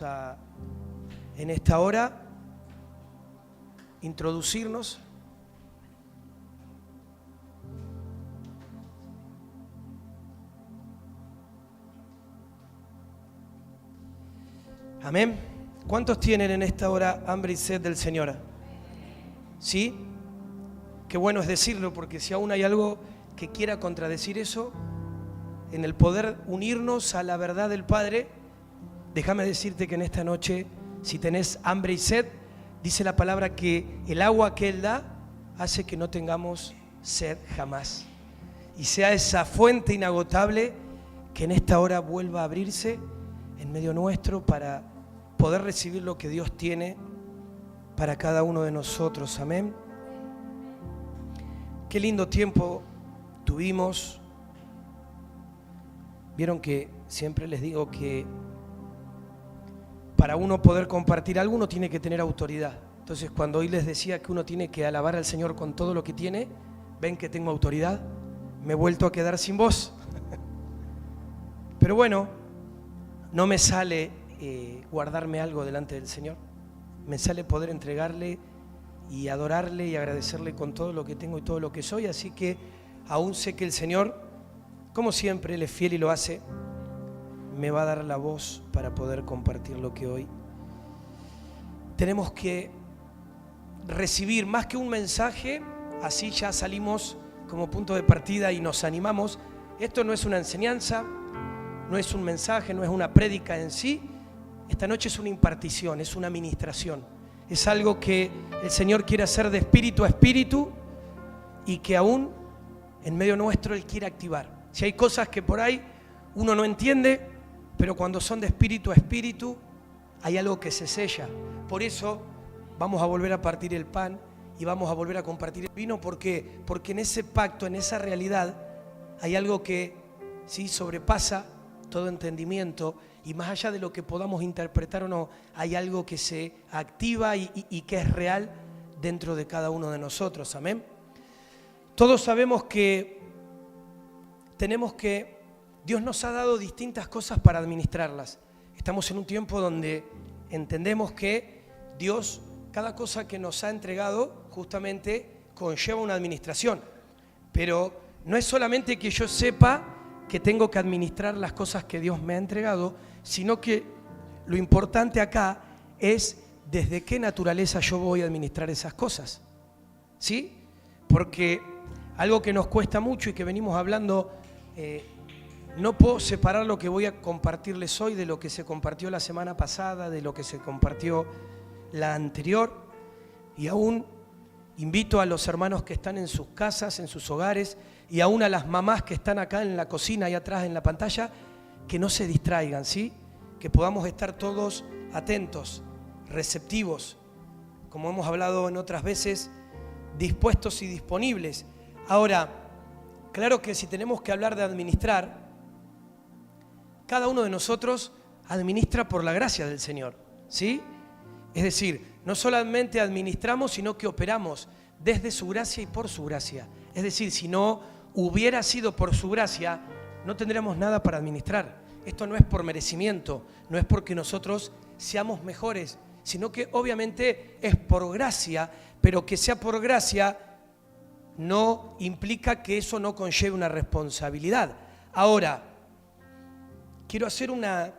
a, en esta hora, introducirnos. Amén. ¿Cuántos tienen en esta hora hambre y sed del Señor? ¿Sí? Qué bueno es decirlo, porque si aún hay algo que quiera contradecir eso, en el poder unirnos a la verdad del Padre, déjame decirte que en esta noche, si tenés hambre y sed, dice la palabra que el agua que Él da hace que no tengamos sed jamás. Y sea esa fuente inagotable que en esta hora vuelva a abrirse en medio nuestro para poder recibir lo que Dios tiene para cada uno de nosotros. Amén. Qué lindo tiempo tuvimos. Vieron que siempre les digo que para uno poder compartir algo uno tiene que tener autoridad. Entonces cuando hoy les decía que uno tiene que alabar al Señor con todo lo que tiene, ven que tengo autoridad, me he vuelto a quedar sin voz. Pero bueno, no me sale guardarme algo delante del Señor, me sale poder entregarle y adorarle y agradecerle con todo lo que tengo y todo lo que soy. Así que aún sé que el Señor, como siempre, Él es fiel y lo hace, me va a dar la voz para poder compartir lo que hoy tenemos que recibir. Más que un mensaje, así ya salimos como punto de partida y nos animamos. Esto no es una enseñanza, no es un mensaje, no es una prédica en sí. Esta noche es una impartición, es una ministración. Es algo que el Señor quiere hacer de espíritu a espíritu y que aún en medio nuestro Él quiere activar. Si hay cosas que por ahí uno no entiende, pero cuando son de espíritu a espíritu, hay algo que se sella. Por eso vamos a volver a partir el pan y vamos a volver a compartir el vino. ¿Por qué? Porque en ese pacto, en esa realidad, hay algo que sí sobrepasa todo entendimiento, y más allá de lo que podamos interpretar o no, hay algo que se activa y que es real dentro de cada uno de nosotros. Amén. Todos sabemos que Dios nos ha dado distintas cosas para administrarlas. Estamos en un tiempo donde entendemos que Dios, cada cosa que nos ha entregado, justamente conlleva una administración. Pero no es solamente que yo sepa que tengo que administrar las cosas que Dios me ha entregado, sino que lo importante acá es desde qué naturaleza yo voy a administrar esas cosas. ¿Sí? Porque algo que nos cuesta mucho y que venimos hablando, no puedo separar lo que voy a compartirles hoy de lo que se compartió la semana pasada, de lo que se compartió la anterior, y aún invito a los hermanos que están en sus casas, en sus hogares, y aún a las mamás que están acá en la cocina y atrás en la pantalla, que no se distraigan, ¿sí? Que podamos estar todos atentos, receptivos, como hemos hablado en otras veces, dispuestos y disponibles. Ahora, claro que si tenemos que hablar de administrar, cada uno de nosotros administra por la gracia del Señor, ¿sí? Es decir, no solamente administramos, sino que operamos desde su gracia y por su gracia. Es decir, si no hubiera sido por su gracia, no tendríamos nada para administrar. Esto no es por merecimiento, no es porque nosotros seamos mejores, sino que obviamente es por gracia, pero que sea por gracia no implica que eso no conlleve una responsabilidad. Ahora, quiero hacer una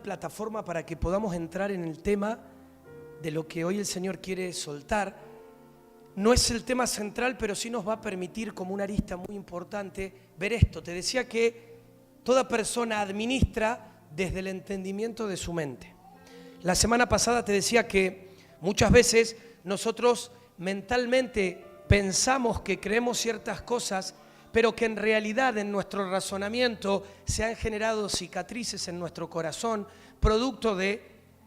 plataforma para que podamos entrar en el tema de lo que hoy el Señor quiere soltar. No es el tema central, pero sí nos va a permitir, como una arista muy importante, ver esto. Te decía que toda persona administra desde el entendimiento de su mente. La semana pasada te decía que muchas veces nosotros mentalmente pensamos que creemos ciertas cosas, pero que en realidad en nuestro razonamiento se han generado cicatrices en nuestro corazón, producto de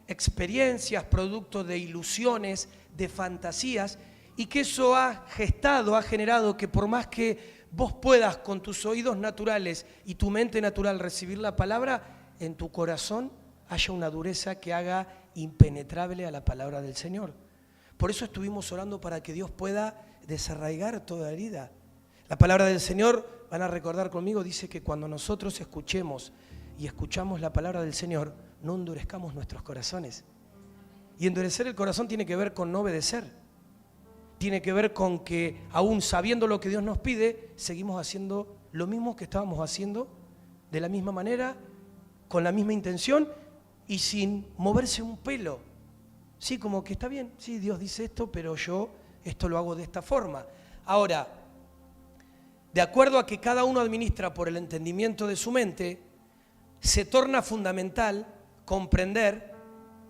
experiencias, producto de ilusiones, de fantasías, y que eso ha generado que por más que vos puedas con tus oídos naturales y tu mente natural recibir la palabra, en tu corazón haya una dureza que haga impenetrable a la palabra del Señor. Por eso estuvimos orando para que Dios pueda desarraigar toda herida. La palabra del Señor, van a recordar conmigo, dice que cuando nosotros escuchemos y escuchamos la palabra del Señor, no endurezcamos nuestros corazones. Y endurecer el corazón tiene que ver con no obedecer. Tiene que ver con que, aún sabiendo lo que Dios nos pide, seguimos haciendo lo mismo que estábamos haciendo, de la misma manera, con la misma intención y sin moverse un pelo. Sí, como que está bien, sí, Dios dice esto, pero yo esto lo hago de esta forma. Ahora, de acuerdo a que cada uno administra por el entendimiento de su mente, se torna fundamental comprender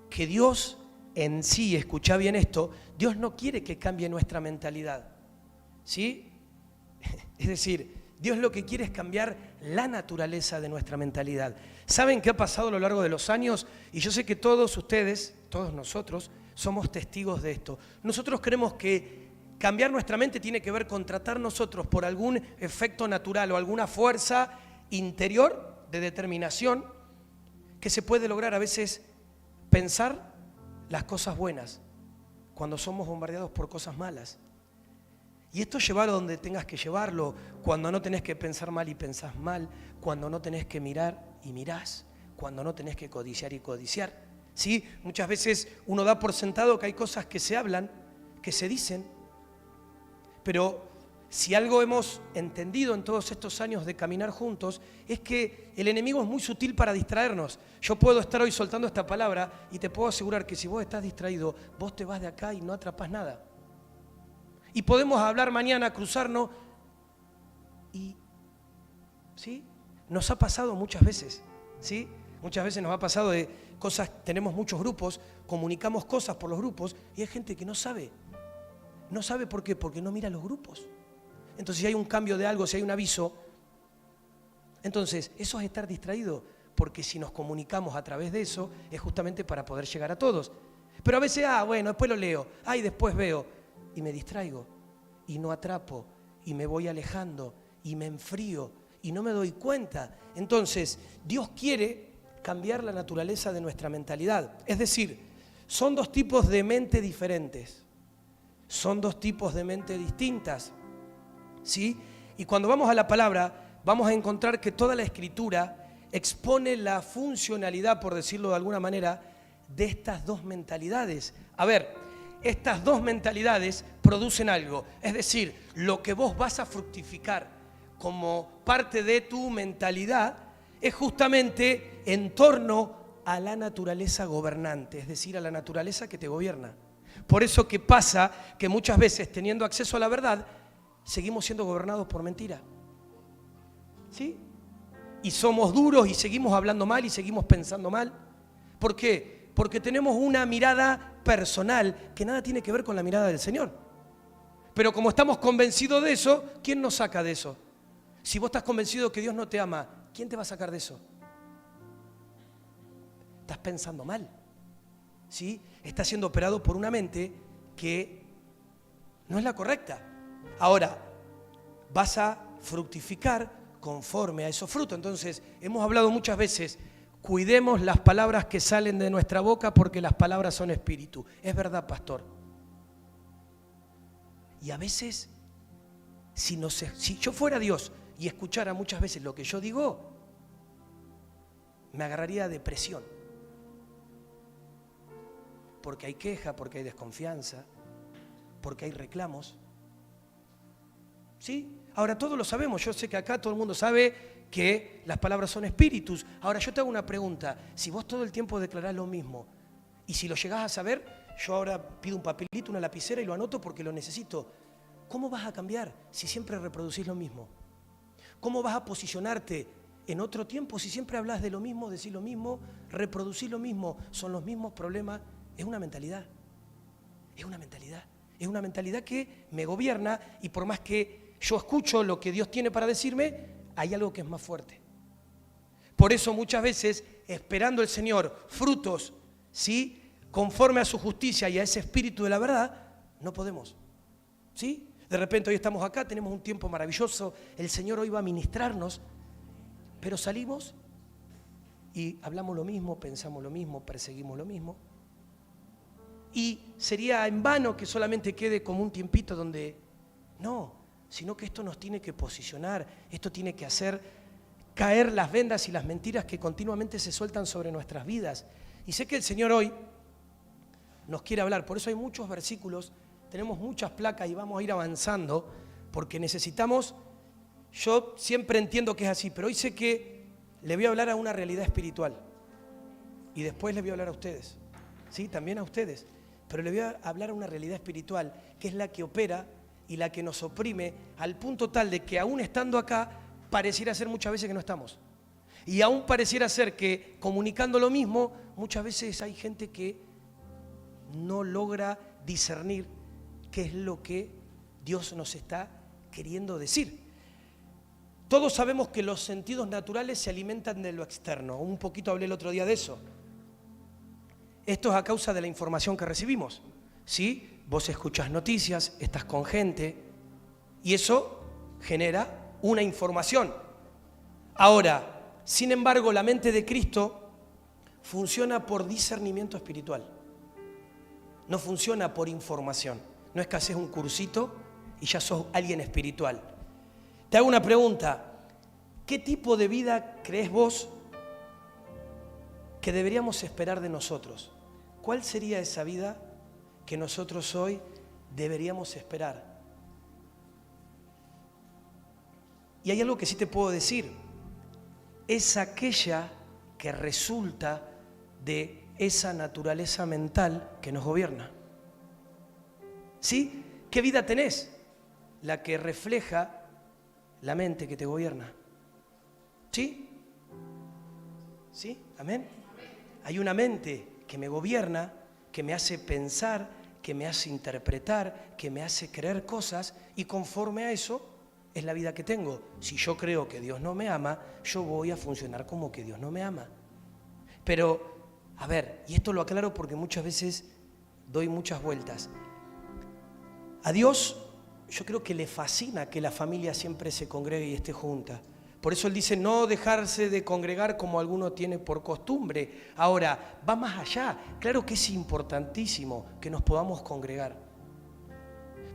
que Dios en sí, escuchá bien esto, Dios no quiere que cambie nuestra mentalidad, ¿sí? Es decir, Dios lo que quiere es cambiar la naturaleza de nuestra mentalidad. ¿Saben qué ha pasado a lo largo de los años? Y yo sé que todos ustedes, todos nosotros, somos testigos de esto. Nosotros creemos que cambiar nuestra mente tiene que ver con tratar nosotros por algún efecto natural o alguna fuerza interior de determinación que se puede lograr a veces pensar las cosas buenas cuando somos bombardeados por cosas malas. Y esto llevarlo donde tengas que llevarlo, cuando no tenés que pensar mal y pensás mal, cuando no tenés que mirar y mirás, cuando no tenés que codiciar y codiciar. ¿Sí? Muchas veces uno da por sentado que hay cosas que se hablan, que se dicen, pero si algo hemos entendido en todos estos años de caminar juntos, es que el enemigo es muy sutil para distraernos. Yo puedo estar hoy soltando esta palabra y te puedo asegurar que si vos estás distraído, vos te vas de acá y no atrapás nada. Y podemos hablar mañana, cruzarnos, y ¿sí? Nos ha pasado muchas veces, ¿sí? Muchas veces nos ha pasado de cosas, tenemos muchos grupos, comunicamos cosas por los grupos y hay gente que no sabe. No sabe por qué, porque no mira los grupos. Entonces si hay un cambio de algo, si hay un aviso, entonces eso es estar distraído, porque si nos comunicamos a través de eso es justamente para poder llegar a todos. Pero a veces, bueno, después lo leo, y después veo, y me distraigo, y no atrapo, y me voy alejando, y me enfrío, y no me doy cuenta. Entonces, Dios quiere cambiar la naturaleza de nuestra mentalidad. Es decir, son dos tipos de mente diferentes, son dos tipos de mente distintas, ¿sí? Y cuando vamos a la palabra, vamos a encontrar que toda la Escritura expone la funcionalidad, por decirlo de alguna manera, de estas dos mentalidades. A ver, estas dos mentalidades producen algo, es decir, lo que vos vas a fructificar como parte de tu mentalidad es justamente en torno a la naturaleza gobernante, es decir, a la naturaleza que te gobierna. Por eso que pasa que muchas veces, teniendo acceso a la verdad, seguimos siendo gobernados por mentira, ¿sí? Y somos duros y seguimos hablando mal y seguimos pensando mal. ¿Por qué? Porque tenemos una mirada personal que nada tiene que ver con la mirada del Señor. Pero como estamos convencidos de eso, ¿quién nos saca de eso? Si vos estás convencido que Dios no te ama, ¿quién te va a sacar de eso? Estás pensando mal, ¿sí? Estás siendo operado por una mente que no es la correcta. Ahora, vas a fructificar conforme a esos frutos. Entonces, hemos hablado muchas veces, cuidemos las palabras que salen de nuestra boca porque las palabras son espíritu. Es verdad, pastor. Y a veces, si yo fuera Dios y escuchara muchas veces lo que yo digo, me agarraría depresión. Porque hay queja, porque hay desconfianza, porque hay reclamos. ¿Sí? Ahora todos lo sabemos, yo sé que acá todo el mundo sabe que las palabras son espíritus. Ahora yo te hago una pregunta, si vos todo el tiempo declarás lo mismo, y si lo llegás a saber, yo ahora pido un papelito, una lapicera y lo anoto porque lo necesito. ¿Cómo vas a cambiar si siempre reproducís lo mismo? ¿Cómo vas a posicionarte en otro tiempo si siempre hablas de lo mismo, decís lo mismo, reproducís lo mismo, son los mismos problemas? Es una mentalidad, es una mentalidad. Es una mentalidad que me gobierna y por más que yo escucho lo que Dios tiene para decirme, hay algo que es más fuerte. Por eso muchas veces, esperando el Señor frutos, ¿sí?, conforme a su justicia y a ese espíritu de la verdad, no podemos. ¿Sí? De repente hoy estamos acá, tenemos un tiempo maravilloso, el Señor hoy va a ministrarnos, pero salimos y hablamos lo mismo, pensamos lo mismo, perseguimos lo mismo. Y sería en vano que solamente quede como un tiempito donde no, sino que esto nos tiene que posicionar, esto tiene que hacer caer las vendas y las mentiras que continuamente se sueltan sobre nuestras vidas. Y sé que el Señor hoy nos quiere hablar, por eso hay muchos versículos, tenemos muchas placas y vamos a ir avanzando, porque necesitamos, yo siempre entiendo que es así, pero hoy sé que le voy a hablar a una realidad espiritual y después le voy a hablar a ustedes, sí, también a ustedes, pero le voy a hablar a una realidad espiritual que es la que opera y la que nos oprime al punto tal de que aún estando acá pareciera ser muchas veces que no estamos. Y aún pareciera ser que comunicando lo mismo, muchas veces hay gente que no logra discernir qué es lo que Dios nos está queriendo decir. Todos sabemos que los sentidos naturales se alimentan de lo externo. Un poquito hablé el otro día de eso. Esto es a causa de la información que recibimos, ¿sí? Vos escuchás noticias, estás con gente y eso genera una información. Ahora, sin embargo, la mente de Cristo funciona por discernimiento espiritual. No funciona por información. No es que haces un cursito y ya sos alguien espiritual. Te hago una pregunta. ¿Qué tipo de vida crees vos que deberíamos esperar de nosotros? ¿Cuál sería esa vida que nosotros hoy deberíamos esperar? Y hay algo que sí te puedo decir. Es aquella que resulta de esa naturaleza mental que nos gobierna. ¿Sí? ¿Qué vida tenés? La que refleja la mente que te gobierna. ¿Sí? ¿Sí? ¿Amén? Hay una mente que me gobierna, que me hace pensar, que me hace interpretar, que me hace creer cosas y conforme a eso es la vida que tengo. Si yo creo que Dios no me ama, yo voy a funcionar como que Dios no me ama. Pero, a ver, y esto lo aclaro porque muchas veces doy muchas vueltas. A Dios yo creo que le fascina que la familia siempre se congregue y esté junta. Por eso Él dice no dejarse de congregar como alguno tiene por costumbre. Ahora, va más allá. Claro que es importantísimo que nos podamos congregar.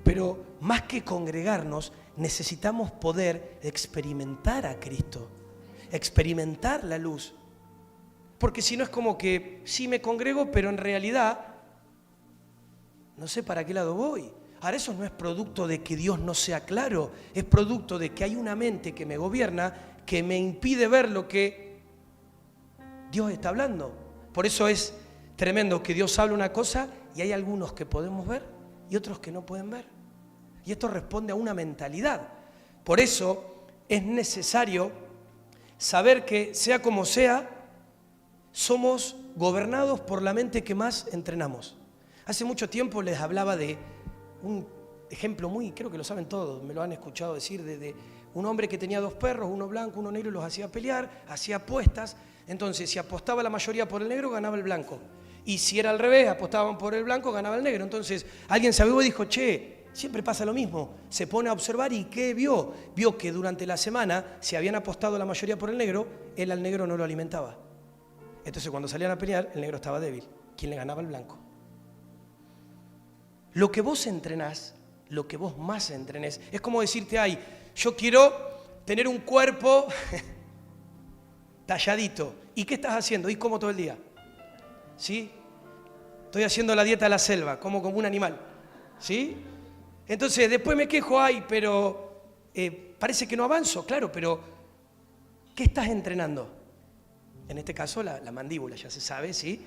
Pero más que congregarnos, necesitamos poder experimentar a Cristo. Experimentar la luz. Porque si no es como que sí me congrego, pero en realidad no sé para qué lado voy. Ahora, eso no es producto de que Dios no sea claro, es producto de que hay una mente que me gobierna, que me impide ver lo que Dios está hablando. Por eso es tremendo que Dios habla una cosa y hay algunos que podemos ver y otros que no pueden ver. Y esto responde a una mentalidad. Por eso es necesario saber que, sea como sea, somos gobernados por la mente que más entrenamos. Hace mucho tiempo les hablaba de un ejemplo muy, creo que lo saben todos, me lo han escuchado decir, de un hombre que tenía 2 perros, uno blanco, uno negro, y los hacía pelear, hacía apuestas. Entonces, si apostaba la mayoría por el negro, ganaba el blanco. Y si era al revés, apostaban por el blanco, ganaba el negro. Entonces, alguien se avivó y dijo, che, siempre pasa lo mismo. Se pone a observar y ¿qué vio? Vio que durante la semana, si habían apostado la mayoría por el negro, él al negro no lo alimentaba. Entonces, cuando salían a pelear, el negro estaba débil. ¿Quién le ganaba? El blanco. Lo que vos entrenás, lo que vos más entrenés, es como decirte, ay, yo quiero tener un cuerpo talladito. ¿Y qué estás haciendo? Y como todo el día. ¿Sí? Estoy haciendo la dieta de la selva, como un animal. ¿Sí? Entonces, después me quejo, ay, pero parece que no avanzo. Claro, pero ¿qué estás entrenando? En este caso, la mandíbula, ya se sabe, ¿sí?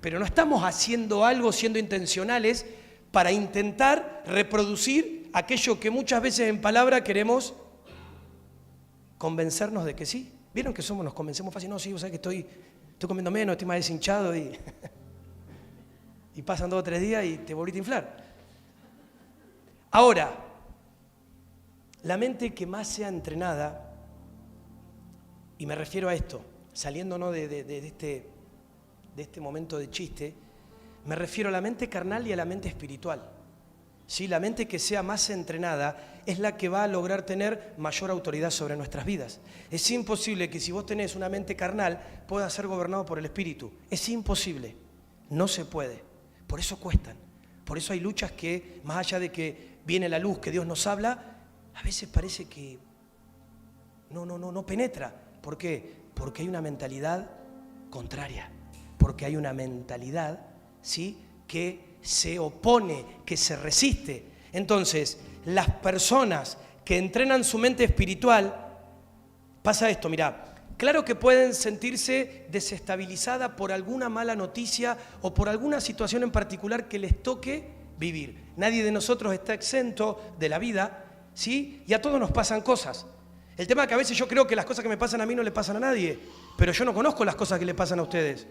Pero no estamos haciendo algo, siendo intencionales, para intentar reproducir aquello que muchas veces en palabra queremos convencernos de que sí. ¿Vieron que nos convencemos fácil? No, sí, o sea que estoy comiendo menos, estoy más deshinchado y pasan 2 o 3 días y te volviste a inflar. Ahora, la mente que más sea entrenada, y me refiero a esto, saliéndonos de este momento de chiste, me refiero a la mente carnal y a la mente espiritual. ¿Sí? La mente que sea más entrenada es la que va a lograr tener mayor autoridad sobre nuestras vidas. Es imposible que si vos tenés una mente carnal puedas ser gobernado por el espíritu. Es imposible. No se puede. Por eso cuestan. Por eso hay luchas que, más allá de que viene la luz, que Dios nos habla, a veces parece que no penetra. ¿Por qué? Porque hay una mentalidad contraria, porque hay una mentalidad, ¿sí?, que se opone, que se resiste. Entonces, las personas que entrenan su mente espiritual, pasa esto, mirá, claro que pueden sentirse desestabilizadas por alguna mala noticia o por alguna situación en particular que les toque vivir. Nadie de nosotros está exento de la vida, ¿sí? Y a todos nos pasan cosas. El tema es que a veces yo creo que las cosas que me pasan a mí no le pasan a nadie, pero yo no conozco las cosas que le pasan a ustedes,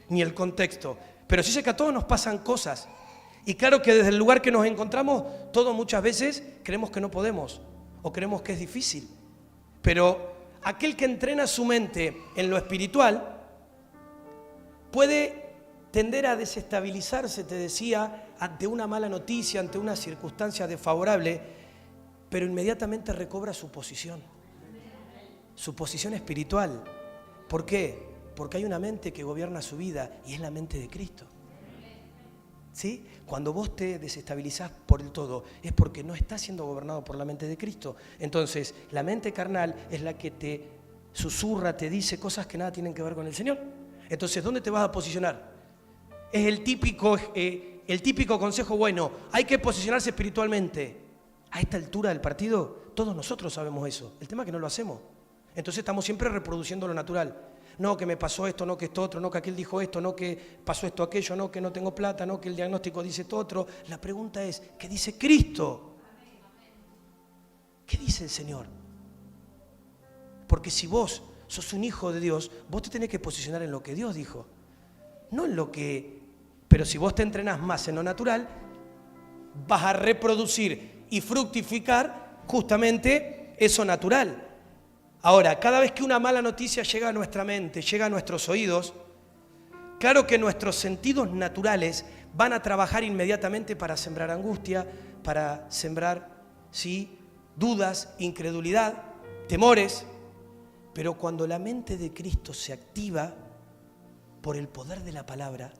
ni el contexto. Pero sí sé que a todos nos pasan cosas. Y claro que desde el lugar que nos encontramos, todos muchas veces creemos que no podemos o creemos que es difícil. Pero aquel que entrena su mente en lo espiritual puede tender a desestabilizarse, te decía, ante una mala noticia, ante una circunstancia desfavorable, pero inmediatamente recobra su posición espiritual. ¿Por qué? Porque hay una mente que gobierna su vida y es la mente de Cristo. ¿Sí? Cuando vos te desestabilizás por el todo, es porque no estás siendo gobernado por la mente de Cristo. Entonces, la mente carnal es la que te susurra, te dice cosas que nada tienen que ver con el Señor. Entonces, ¿dónde te vas a posicionar? Es el típico consejo bueno, hay que posicionarse espiritualmente. A esta altura del partido, todos nosotros sabemos eso. El tema es que no lo hacemos. Entonces estamos siempre reproduciendo lo natural. No, que me pasó esto, no, que esto otro, no, que aquel dijo esto, no, que pasó esto, aquello, no, que no tengo plata, no, que el diagnóstico dice esto otro. La pregunta es, ¿qué dice Cristo? ¿Qué dice el Señor? Porque si vos sos un hijo de Dios, vos te tenés que posicionar en lo que Dios dijo. No en lo que... Pero si vos te entrenás más en lo natural, vas a reproducir y fructificar justamente eso natural. Ahora, cada vez que una mala noticia llega a nuestra mente, llega a nuestros oídos, claro que nuestros sentidos naturales van a trabajar inmediatamente para sembrar angustia, para sembrar, sí, dudas, incredulidad, temores. Pero cuando la mente de Cristo se activa por el poder de la palabra,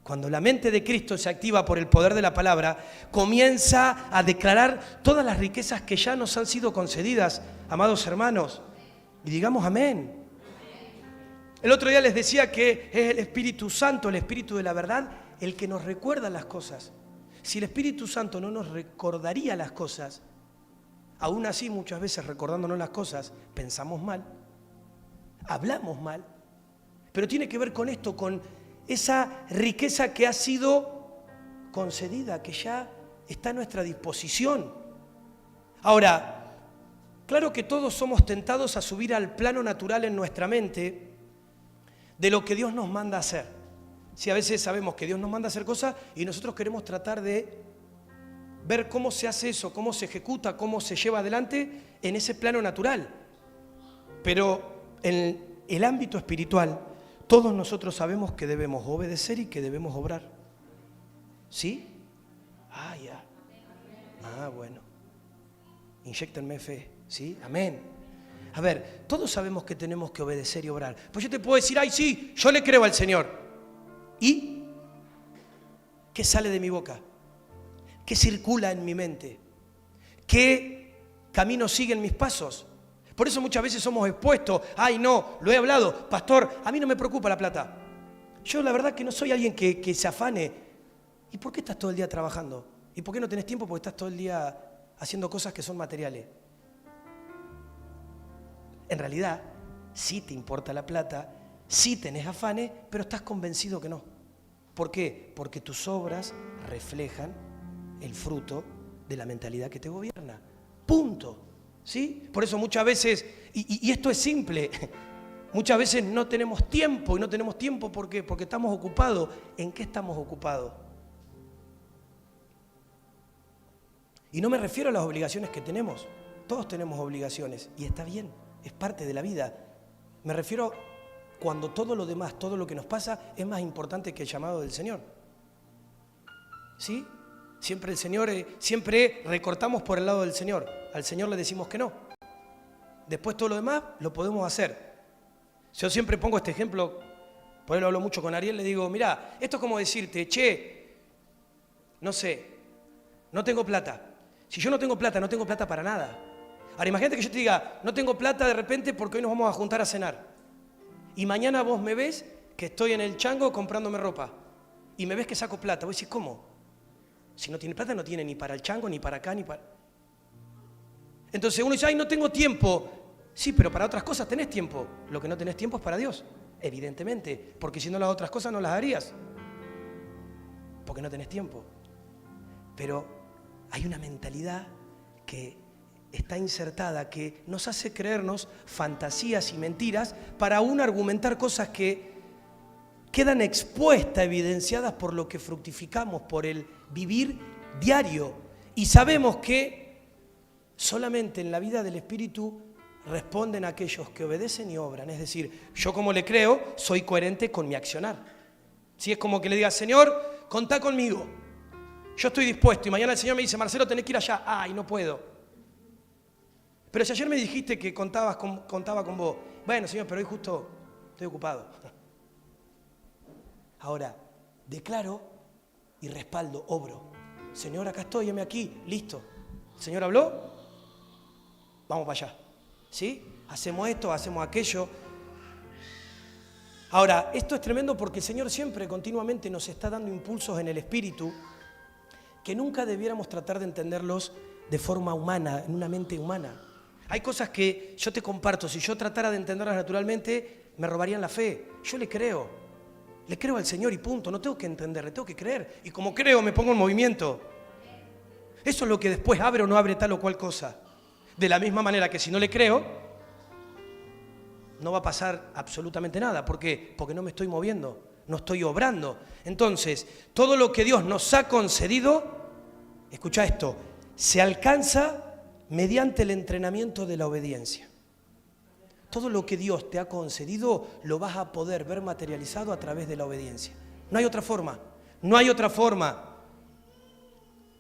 cuando la mente de Cristo se activa por el poder de la palabra, comienza a declarar todas las riquezas que ya nos han sido concedidas, amados hermanos. Y digamos amén. El otro día les decía que es el Espíritu Santo, el Espíritu de la verdad, el que nos recuerda las cosas. Si el Espíritu Santo no nos recordaría las cosas, aún así muchas veces recordándonos las cosas, pensamos mal, hablamos mal, pero tiene que ver con esto, con esa riqueza que ha sido concedida, que ya está a nuestra disposición. Ahora, claro que todos somos tentados a subir al plano natural en nuestra mente de lo que Dios nos manda a hacer. Si a veces sabemos que Dios nos manda a hacer cosas y nosotros queremos tratar de ver cómo se hace eso, cómo se ejecuta, cómo se lleva adelante en ese plano natural. Pero en el ámbito espiritual, todos nosotros sabemos que debemos obedecer y que debemos obrar. ¿Sí? Ah, ya. Ah, bueno. Inyéctenme fe. ¿Sí? Amén. A ver, todos sabemos que tenemos que obedecer y obrar. Pues yo te puedo decir, ay, sí, yo le creo al Señor. ¿Y qué sale de mi boca? ¿Qué circula en mi mente? ¿Qué camino siguen mis pasos? Por eso muchas veces somos expuestos. Ay, no, lo he hablado. Pastor, a mí no me preocupa la plata. Yo la verdad que no soy alguien que se afane. ¿Y por qué estás todo el día trabajando? ¿Y por qué no tenés tiempo? Porque estás todo el día haciendo cosas que son materiales. En realidad, sí te importa la plata, sí tenés afanes, pero estás convencido que no. ¿Por qué? Porque tus obras reflejan el fruto de la mentalidad que te gobierna. Punto. ¿Sí? Por eso muchas veces, y esto es simple, muchas veces no tenemos tiempo, y no tenemos tiempo ¿por qué? Porque estamos ocupados. ¿En qué estamos ocupados? Y no me refiero a las obligaciones que tenemos. Todos tenemos obligaciones, y está bien. Es parte de la vida. Me refiero cuando todo lo demás, todo lo que nos pasa, es más importante que el llamado del Señor. ¿Sí? Siempre el Señor, siempre recortamos por el lado del Señor. Al Señor le decimos que no. Después todo lo demás lo podemos hacer. Yo siempre pongo este ejemplo, por él lo hablo mucho con Ariel, le digo, mirá, esto es como decirte, che, no sé, no tengo plata. Si yo no tengo plata para nada. Ahora imagínate que yo te diga, no tengo plata de repente porque hoy nos vamos a juntar a cenar. Y mañana vos me ves que estoy en el chango comprándome ropa. Y me ves que saco plata. Vos decís, ¿cómo? Si no tiene plata, no tiene ni para el chango, ni para acá, ni para... Entonces uno dice, ay, no tengo tiempo. Sí, pero para otras cosas tenés tiempo. Lo que no tenés tiempo es para Dios, evidentemente. Porque si no, las otras cosas no las harías. Porque no tenés tiempo. Pero hay una mentalidad que está insertada, que nos hace creernos fantasías y mentiras para aún argumentar cosas que quedan expuestas, evidenciadas por lo que fructificamos, por el vivir diario. Y sabemos que solamente en la vida del Espíritu responden aquellos que obedecen y obran. Es decir, yo como le creo, soy coherente con mi accionar. Si es como que le diga, Señor, contá conmigo. Yo estoy dispuesto. Y mañana el Señor me dice, Marcelo, tenés que ir allá. Ay, no puedo. Pero si ayer me dijiste que contaba con vos. Bueno, Señor, pero hoy justo estoy ocupado. Ahora, declaro y respaldo, obro. Señor, acá estoy, heme aquí, listo. ¿El Señor habló? Vamos para allá. ¿Sí? Hacemos esto, hacemos aquello. Ahora, esto es tremendo porque el Señor siempre, continuamente nos está dando impulsos en el Espíritu que nunca debiéramos tratar de entenderlos de forma humana, en una mente humana. Hay cosas que yo te comparto, si yo tratara de entenderlas naturalmente, me robarían la fe. Yo le creo al Señor y punto, no tengo que entender, le tengo que creer. Y como creo, me pongo en movimiento. Eso es lo que después abre o no abre tal o cual cosa. De la misma manera que si no le creo, no va a pasar absolutamente nada. ¿Por qué? Porque no me estoy moviendo, no estoy obrando. Entonces, todo lo que Dios nos ha concedido, escucha esto, se alcanza mediante el entrenamiento de la obediencia. Todo lo que Dios te ha concedido lo vas a poder ver materializado a través de la obediencia. No hay otra forma, no hay otra forma.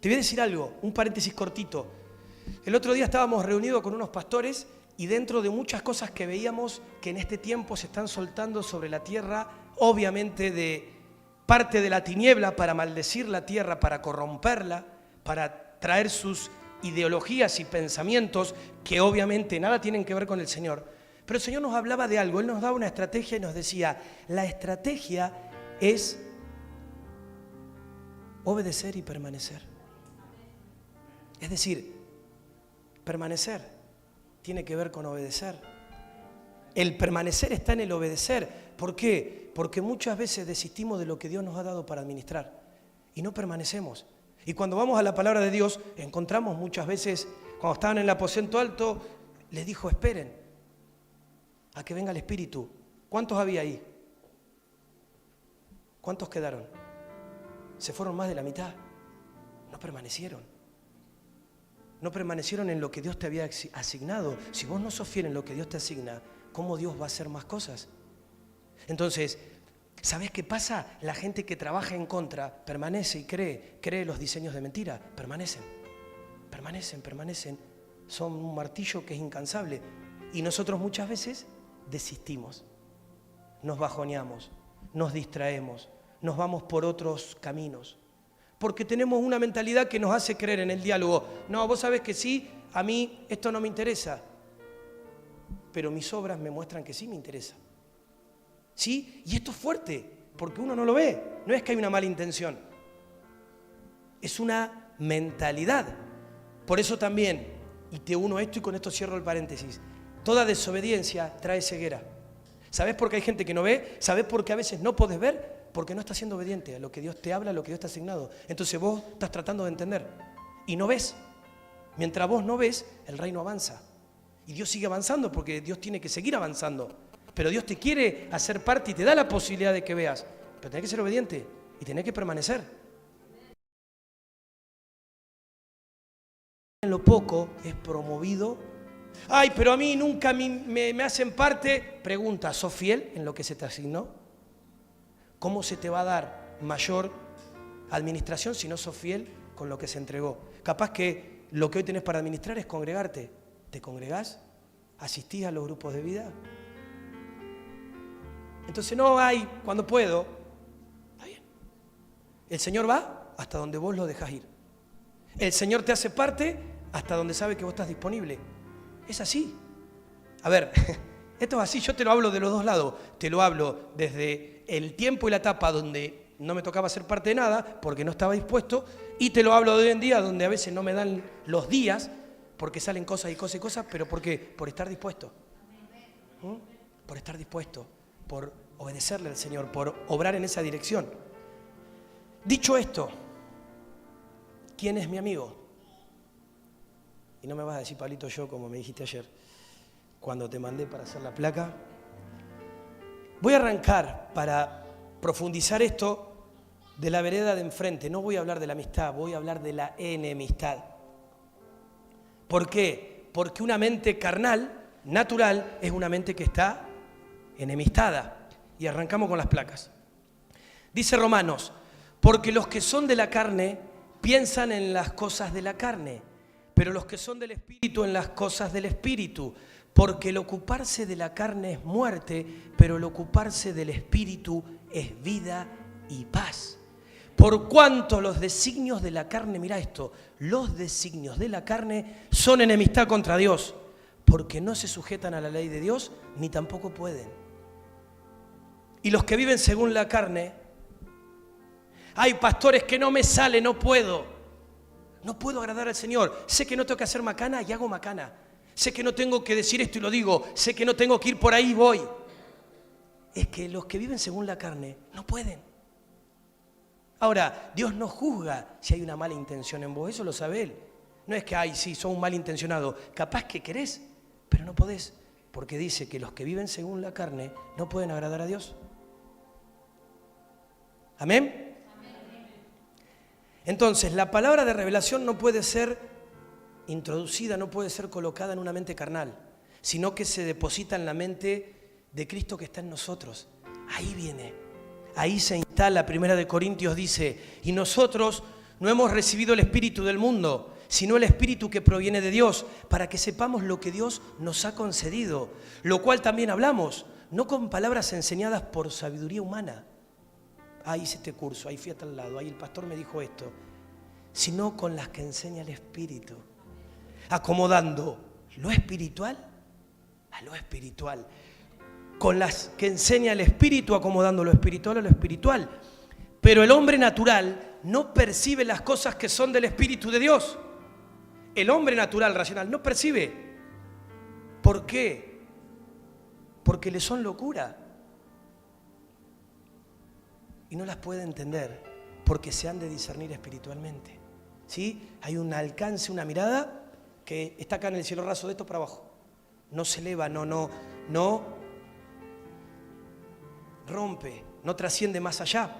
Te voy a decir algo, un paréntesis cortito. El otro día estábamos reunidos con unos pastores y dentro de muchas cosas que veíamos que en este tiempo se están soltando sobre la tierra, obviamente de parte de la tiniebla para maldecir la tierra, para corromperla, para traer sus ideologías y pensamientos que obviamente nada tienen que ver con el Señor. Pero el Señor nos hablaba de algo, Él nos daba una estrategia y nos decía, la estrategia es obedecer y permanecer. Es decir, permanecer tiene que ver con obedecer. El permanecer está en el obedecer. ¿Por qué? Porque muchas veces desistimos de lo que Dios nos ha dado para administrar y no permanecemos. Y cuando vamos a la palabra de Dios, encontramos muchas veces, cuando estaban en el aposento alto, les dijo, esperen a que venga el Espíritu. ¿Cuántos había ahí? ¿Cuántos quedaron? Se fueron más de la mitad. No permanecieron. No permanecieron en lo que Dios te había asignado. Si vos no sos fiel en lo que Dios te asigna, ¿cómo Dios va a hacer más cosas? Entonces, ¿sabés qué pasa? La gente que trabaja en contra permanece y cree los diseños de mentira. Permanecen. Son un martillo que es incansable. Y nosotros muchas veces desistimos. Nos bajoneamos, nos distraemos, nos vamos por otros caminos. Porque tenemos una mentalidad que nos hace creer en el diálogo. No, vos sabés que sí, a mí esto no me interesa. Pero mis obras me muestran que sí me interesa. ¿Sí? Y esto es fuerte, porque uno no lo ve. No es que hay una mala intención. Es una mentalidad. Por eso también, y te uno a esto y con esto cierro el paréntesis, toda desobediencia trae ceguera. ¿Sabés por qué hay gente que no ve? ¿Sabés por qué a veces no podés ver? Porque no estás siendo obediente a lo que Dios te habla, a lo que Dios te ha asignado. Entonces vos estás tratando de entender y no ves. Mientras vos no ves, el reino avanza. Y Dios sigue avanzando porque Dios tiene que seguir avanzando. Pero Dios te quiere hacer parte y te da la posibilidad de que veas. Pero tenés que ser obediente y tenés que permanecer. En lo poco es promovido. Ay, pero a mí nunca me hacen parte. Pregunta, ¿sos fiel en lo que se te asignó? ¿Cómo se te va a dar mayor administración si no sos fiel con lo que se entregó? Capaz que lo que hoy tenés para administrar es congregarte. ¿Te congregás? ¿Asistís a los grupos de vida? Entonces no hay, cuando puedo, está bien. El Señor va hasta donde vos lo dejás ir. El Señor te hace parte hasta donde sabe que vos estás disponible. Es así. A ver, esto es así, yo te lo hablo de los dos lados. Te lo hablo desde el tiempo y la etapa donde no me tocaba ser parte de nada porque no estaba dispuesto, y te lo hablo de hoy en día donde a veces no me dan los días porque salen cosas y cosas y cosas, pero ¿por qué? Por estar dispuesto. Por estar dispuesto, por obedecerle al Señor, por obrar en esa dirección. Dicho esto, ¿quién es mi amigo? Y no me vas a decir Pablito yo, como me dijiste ayer, cuando te mandé para hacer la placa. Voy a arrancar para profundizar esto de la vereda de enfrente. No voy a hablar de la amistad, voy a hablar de la enemistad. ¿Por qué? Porque una mente carnal, natural, es una mente que está enemistada. Y arrancamos con las placas. Dice Romanos, porque los que son de la carne piensan en las cosas de la carne, pero los que son del Espíritu en las cosas del Espíritu. Porque el ocuparse de la carne es muerte, pero el ocuparse del Espíritu es vida y paz. Por cuanto los designios de la carne, mira esto, los designios de la carne son enemistad contra Dios, porque no se sujetan a la ley de Dios, ni tampoco pueden. Y los que viven según la carne, hay pastores que no me sale, no puedo agradar al Señor. Sé que no tengo que hacer macana y hago macana. Sé que no tengo que decir esto y lo digo. Sé que no tengo que ir por ahí y voy. Es que los que viven según la carne no pueden. Ahora, Dios no juzga si hay una mala intención en vos, eso lo sabe Él. No es que, ay, sí, sos un malintencionado. Capaz que querés, pero no podés. Porque dice que los que viven según la carne no pueden agradar a Dios. ¿Amén? Entonces, la palabra de revelación no puede ser introducida, no puede ser colocada en una mente carnal, sino que se deposita en la mente de Cristo que está en nosotros. Ahí viene, ahí se instala. 1 Corintios dice, y nosotros no hemos recibido el espíritu del mundo, sino el espíritu que proviene de Dios, para que sepamos lo que Dios nos ha concedido, lo cual también hablamos, no con palabras enseñadas por sabiduría humana. Ahí hice este curso, ahí fui a tal lado, ahí el pastor me dijo esto, sino con las que enseña el Espíritu, acomodando lo espiritual a lo espiritual. Con las que enseña el Espíritu, acomodando lo espiritual a lo espiritual. Pero el hombre natural no percibe las cosas que son del Espíritu de Dios. El hombre natural, racional, no percibe. ¿Por qué? Porque le son locura. Y no las puede entender, porque se han de discernir espiritualmente. ¿Sí? Hay un alcance, una mirada que está acá en el cielo raso, de esto para abajo. No se eleva, no rompe, no trasciende más allá.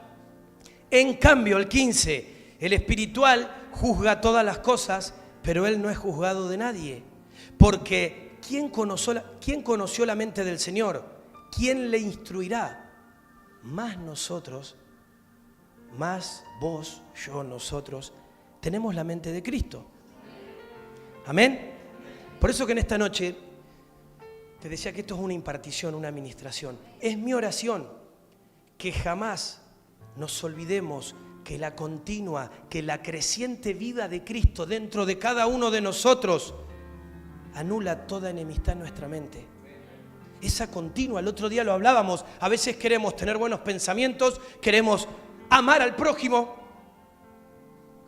En cambio, el 15, el espiritual juzga todas las cosas, pero él no es juzgado de nadie. Porque ¿quién conoció la mente del Señor? ¿Quién le instruirá? Más nosotros, más vos, yo, nosotros, tenemos la mente de Cristo. Amén. Por eso que en esta noche te decía que esto es una impartición, una administración. Es mi oración que jamás nos olvidemos que la continua, que la creciente vida de Cristo dentro de cada uno de nosotros anula toda enemistad en nuestra mente. Esa continua, el otro día lo hablábamos, a veces queremos tener buenos pensamientos, queremos amar al prójimo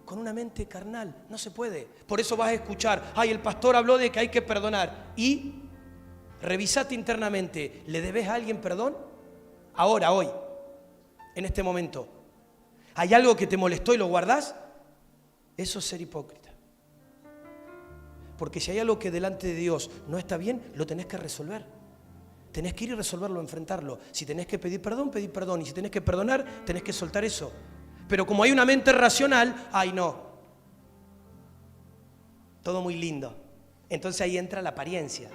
con una mente carnal, no se puede. Por eso vas a escuchar, ay, el pastor habló de que hay que perdonar, y revisate internamente, ¿le debes a alguien perdón? Ahora, hoy, en este momento, ¿hay algo que te molestó y lo guardás? Eso es ser hipócrita. Porque si hay algo que delante de Dios no está bien, lo tenés que resolver. Tenés que ir y resolverlo, enfrentarlo. Si tenés que pedir perdón, pedir perdón. Y si tenés que perdonar, tenés que soltar eso. Pero como hay una mente racional, ay no. Todo muy lindo. Entonces ahí entra la apariencia.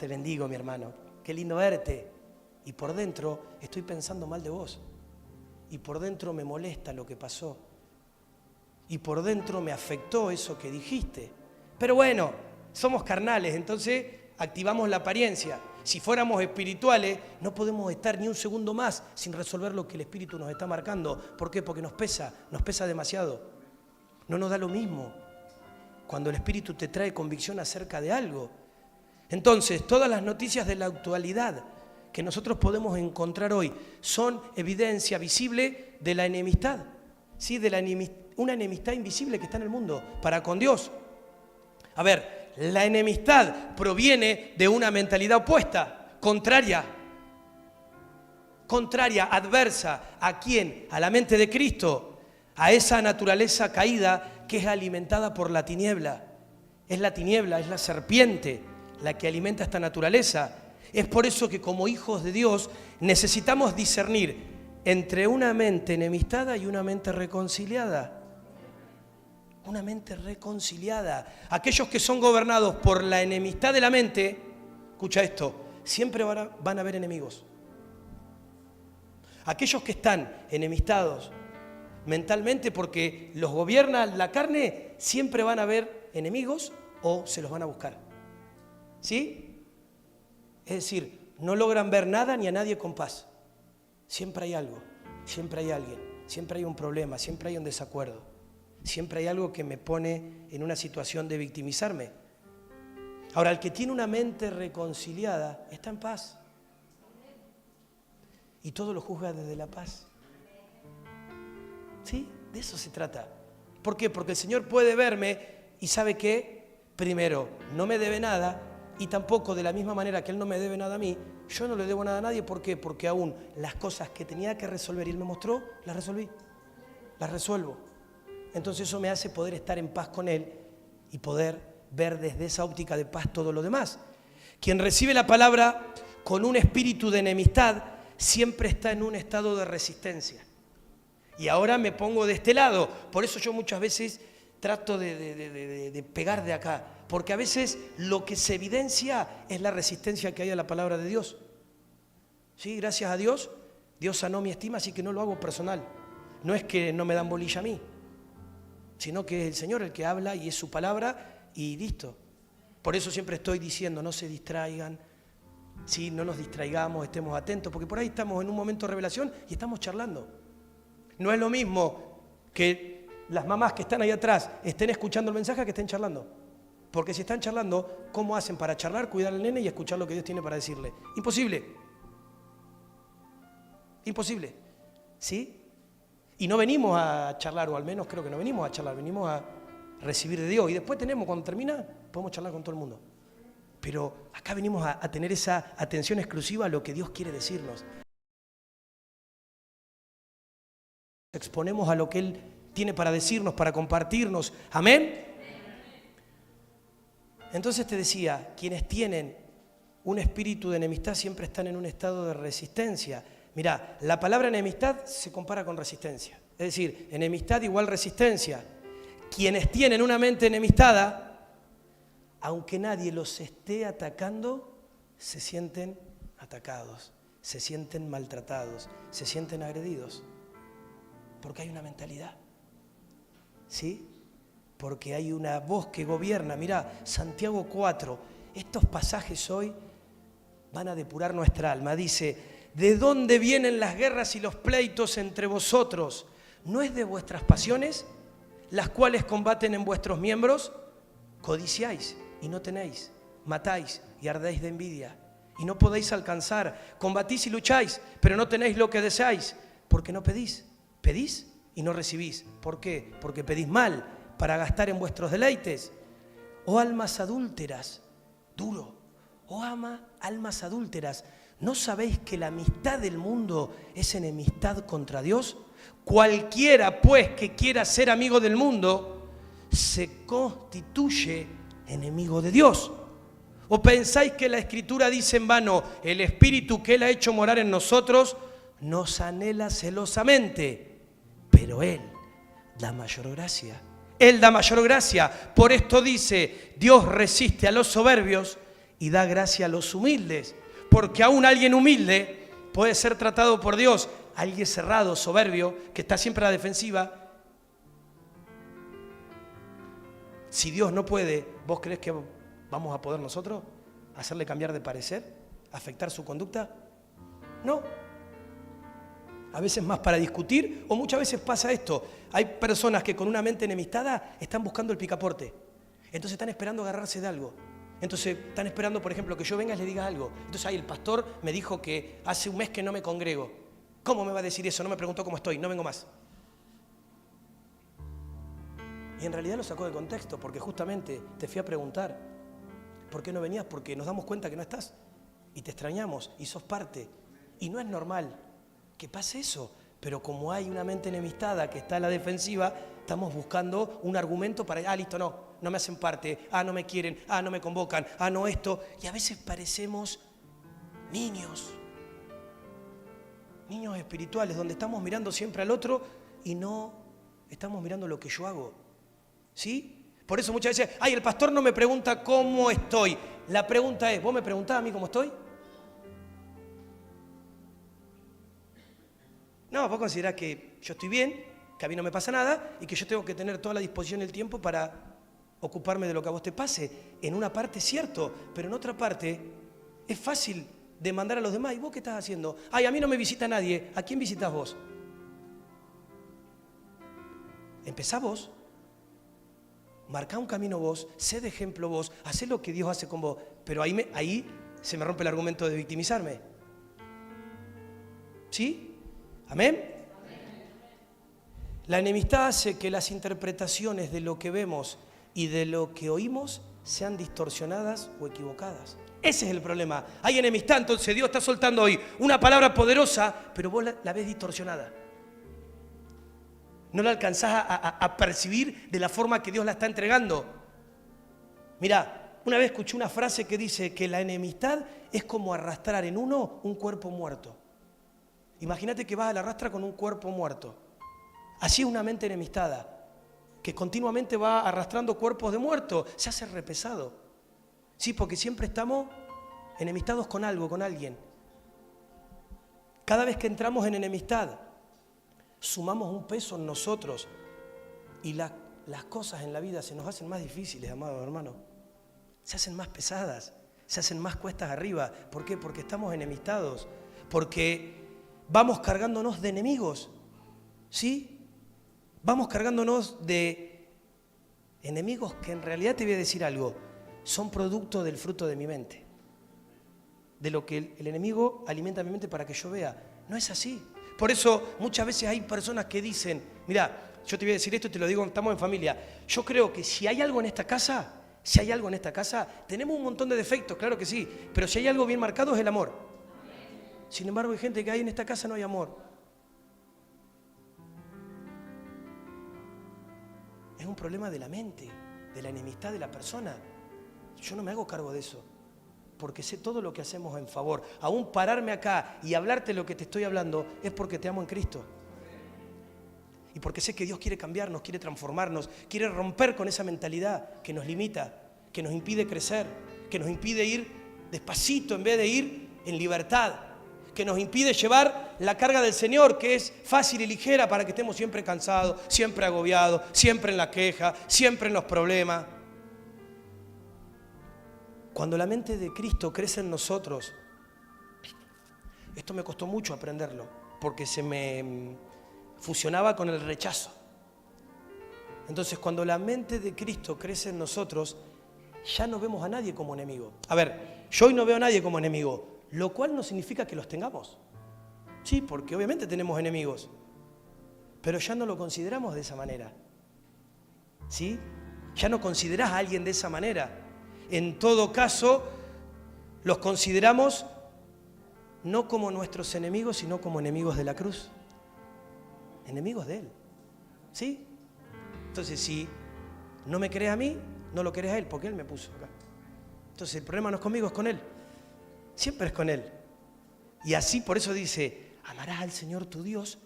Te bendigo, mi hermano. Qué lindo verte. Y por dentro estoy pensando mal de vos. Y por dentro me molesta lo que pasó. Y por dentro me afectó eso que dijiste. Pero bueno, somos carnales, entonces activamos la apariencia. Si fuéramos espirituales, no podemos estar ni un segundo más sin resolver lo que el Espíritu nos está marcando. ¿Por qué? Porque nos pesa demasiado. No nos da lo mismo cuando el Espíritu te trae convicción acerca de algo. Entonces, todas las noticias de la actualidad que nosotros podemos encontrar hoy son evidencia visible de la enemistad, ¿sí? Una enemistad invisible que está en el mundo para con Dios. A ver, la enemistad proviene de una mentalidad opuesta, contraria, adversa. ¿A quién? A la mente de Cristo, a esa naturaleza caída que es alimentada por la tiniebla. Es la tiniebla, es la serpiente la que alimenta esta naturaleza. Es por eso que como hijos de Dios necesitamos discernir entre una mente enemistada y una mente reconciliada. Una mente reconciliada. Aquellos que son gobernados por la enemistad de la mente, escucha esto, siempre van a haber enemigos. Aquellos que están enemistados mentalmente porque los gobierna la carne, siempre van a haber enemigos o se los van a buscar. ¿Sí? Es decir, no logran ver nada ni a nadie con paz. Siempre hay algo, siempre hay alguien, siempre hay un problema, siempre hay un desacuerdo. Siempre hay algo que me pone en una situación de victimizarme. Ahora, el que tiene una mente reconciliada está en paz. Y todo lo juzga desde la paz. ¿Sí? De eso se trata. ¿Por qué? Porque el Señor puede verme y sabe que, primero, no me debe nada y tampoco de la misma manera que Él no me debe nada a mí, yo no le debo nada a nadie. ¿Por qué? Porque aún las cosas que tenía que resolver y Él me mostró, las resolví, las resuelvo. Entonces eso me hace poder estar en paz con Él y poder ver desde esa óptica de paz todo lo demás. Quien recibe la palabra con un espíritu de enemistad siempre está en un estado de resistencia. Y ahora me pongo de este lado. Por eso yo muchas veces trato de pegar de acá. Porque a veces lo que se evidencia es la resistencia que hay a la palabra de Dios. Sí, gracias a Dios, Dios sanó mi estima, así que no lo hago personal. No es que no me dan bolilla a mí, sino que es el Señor el que habla y es su palabra y listo. Por eso siempre estoy diciendo, no se distraigan, sí, no nos distraigamos, estemos atentos, porque por ahí estamos en un momento de revelación y estamos charlando. No es lo mismo que las mamás que están ahí atrás estén escuchando el mensaje que estén charlando. Porque si están charlando, ¿cómo hacen para charlar, cuidar al nene y escuchar lo que Dios tiene para decirle? Imposible. Imposible. ¿Sí? Y no venimos a charlar, o al menos creo que no venimos a charlar, venimos a recibir de Dios. Y después cuando termina, podemos charlar con todo el mundo. Pero acá venimos a tener esa atención exclusiva a lo que Dios quiere decirnos. Exponemos a lo que Él tiene para decirnos, para compartirnos. Amén. Entonces te decía, quienes tienen un espíritu de enemistad siempre están en un estado de resistencia. Mirá, la palabra enemistad se compara con resistencia. Es decir, enemistad igual resistencia. Quienes tienen una mente enemistada, aunque nadie los esté atacando, se sienten atacados, se sienten maltratados, se sienten agredidos. Porque hay una mentalidad. ¿Sí? Porque hay una voz que gobierna. Mirá, Santiago 4, estos pasajes hoy van a depurar nuestra alma. Dice, ¿de dónde vienen las guerras y los pleitos entre vosotros? ¿No es de vuestras pasiones, las cuales combaten en vuestros miembros? Codiciáis y no tenéis, matáis y ardéis de envidia y no podéis alcanzar, combatís y lucháis, pero no tenéis lo que deseáis, porque no pedís. Pedís y no recibís. ¿Por qué? Porque pedís mal, para gastar en vuestros deleites. Oh almas adúlteras, duro, oh almas adúlteras, ¿no sabéis que la amistad del mundo es enemistad contra Dios? Cualquiera, pues, que quiera ser amigo del mundo, se constituye enemigo de Dios. ¿O pensáis que la Escritura dice en vano, el Espíritu que Él ha hecho morar en nosotros nos anhela celosamente? Pero Él da mayor gracia. Él da mayor gracia. Por esto dice, Dios resiste a los soberbios y da gracia a los humildes. Porque aún alguien humilde puede ser tratado por Dios. Alguien cerrado, soberbio, que está siempre a la defensiva. Si Dios no puede, ¿vos creés que vamos a poder nosotros hacerle cambiar de parecer? ¿Afectar su conducta? No. A veces más para discutir, o muchas veces pasa esto. Hay personas que con una mente enemistada están buscando el picaporte. Entonces están esperando agarrarse de algo. Entonces están esperando, por ejemplo, que yo venga y les diga algo. Entonces, el pastor me dijo que hace un mes que no me congrego. ¿Cómo me va a decir eso? No me preguntó cómo estoy, no vengo más. Y en realidad lo sacó de contexto, porque justamente te fui a preguntar, ¿por qué no venías? Porque nos damos cuenta que no estás y te extrañamos y sos parte. Y no es normal que pase eso, pero como hay una mente enemistada que está a la defensiva, estamos buscando un argumento para, listo, no me hacen parte, no me quieren, no me convocan, no esto. Y a veces parecemos niños espirituales, donde estamos mirando siempre al otro y no estamos mirando lo que yo hago. ¿Sí? Por eso muchas veces, el pastor no me pregunta cómo estoy. La pregunta es, ¿vos me preguntás a mí cómo estoy? No, vos considerás que yo estoy bien, que a mí no me pasa nada y que yo tengo que tener toda la disposición y el tiempo para ocuparme de lo que a vos te pase. En una parte es cierto, pero en otra parte es fácil demandar a los demás. ¿Y vos qué estás haciendo? A mí no me visita nadie. ¿A quién visitas vos? Empezá vos. Marcá un camino vos, sé de ejemplo vos, hacé lo que Dios hace con vos. Pero ahí se me rompe el argumento de victimizarme. ¿Sí? ¿Amén? La enemistad hace que las interpretaciones de lo que vemos y de lo que oímos sean distorsionadas o equivocadas. Ese es el problema. Hay enemistad, entonces Dios está soltando hoy una palabra poderosa, pero vos la ves distorsionada. No la alcanzás a percibir de la forma que Dios la está entregando. Mirá, una vez escuché una frase que dice que la enemistad es como arrastrar en uno un cuerpo muerto. Imagínate que vas a la arrastra con un cuerpo muerto. Así es una mente enemistada, que continuamente va arrastrando cuerpos de muertos. Se hace repesado. Sí, porque siempre estamos enemistados con algo, con alguien. Cada vez que entramos en enemistad, sumamos un peso en nosotros y las cosas en la vida se nos hacen más difíciles, amados hermanos. Se hacen más pesadas, se hacen más cuestas arriba. ¿Por qué? Porque estamos enemistados, porque vamos cargándonos de enemigos, ¿sí? Vamos cargándonos de enemigos que en realidad, te voy a decir algo, son producto del fruto de mi mente, de lo que el enemigo alimenta mi mente para que yo vea. No es así. Por eso muchas veces hay personas que dicen, mirá, yo te voy a decir esto y te lo digo, estamos en familia. Yo creo que si hay algo en esta casa, tenemos un montón de defectos, claro que sí, pero si hay algo bien marcado es el amor. Sin embargo, hay gente que hay en esta casa no hay amor. Es un problema de la mente, de la enemistad de la persona. Yo no me hago cargo de eso, porque sé todo lo que hacemos en favor. Aún pararme acá y hablarte lo que te estoy hablando es porque te amo en Cristo. Y porque sé que Dios quiere cambiarnos, quiere transformarnos, quiere romper con esa mentalidad que nos limita, que nos impide crecer, que nos impide ir despacito en vez de ir en libertad, que nos impide llevar la carga del Señor, que es fácil y ligera para que estemos siempre cansados, siempre agobiados, siempre en la queja, siempre en los problemas. Cuando la mente de Cristo crece en nosotros, esto me costó mucho aprenderlo, porque se me fusionaba con el rechazo. Entonces, cuando la mente de Cristo crece en nosotros, ya no vemos a nadie como enemigo. A ver, yo hoy no veo a nadie como enemigo, lo cual no significa que los tengamos. Sí, porque obviamente tenemos enemigos, pero ya no lo consideramos de esa manera. ¿Sí? Ya no considerás a alguien de esa manera. En todo caso, los consideramos no como nuestros enemigos, sino como enemigos de la cruz. Enemigos de Él. ¿Sí? Entonces, si no me crees a mí, no lo querés a Él, porque Él me puso acá. Entonces, el problema no es conmigo, es con Él. Siempre es con Él. Y así, por eso dice, amarás al Señor tu Dios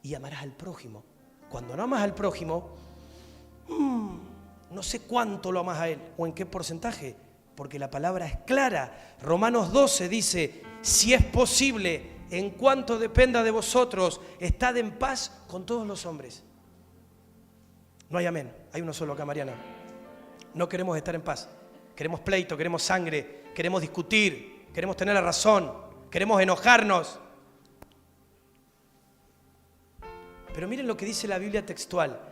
y amarás al prójimo. Cuando no amas al prójimo, no sé cuánto lo amas a Él o en qué porcentaje, porque la palabra es clara. Romanos 12 dice, si es posible, en cuanto dependa de vosotros, estad en paz con todos los hombres. No hay amén, hay uno solo acá, Mariana. No queremos estar en paz, queremos pleito, queremos sangre, queremos discutir, queremos tener la razón, queremos enojarnos. Pero miren lo que dice la Biblia textual.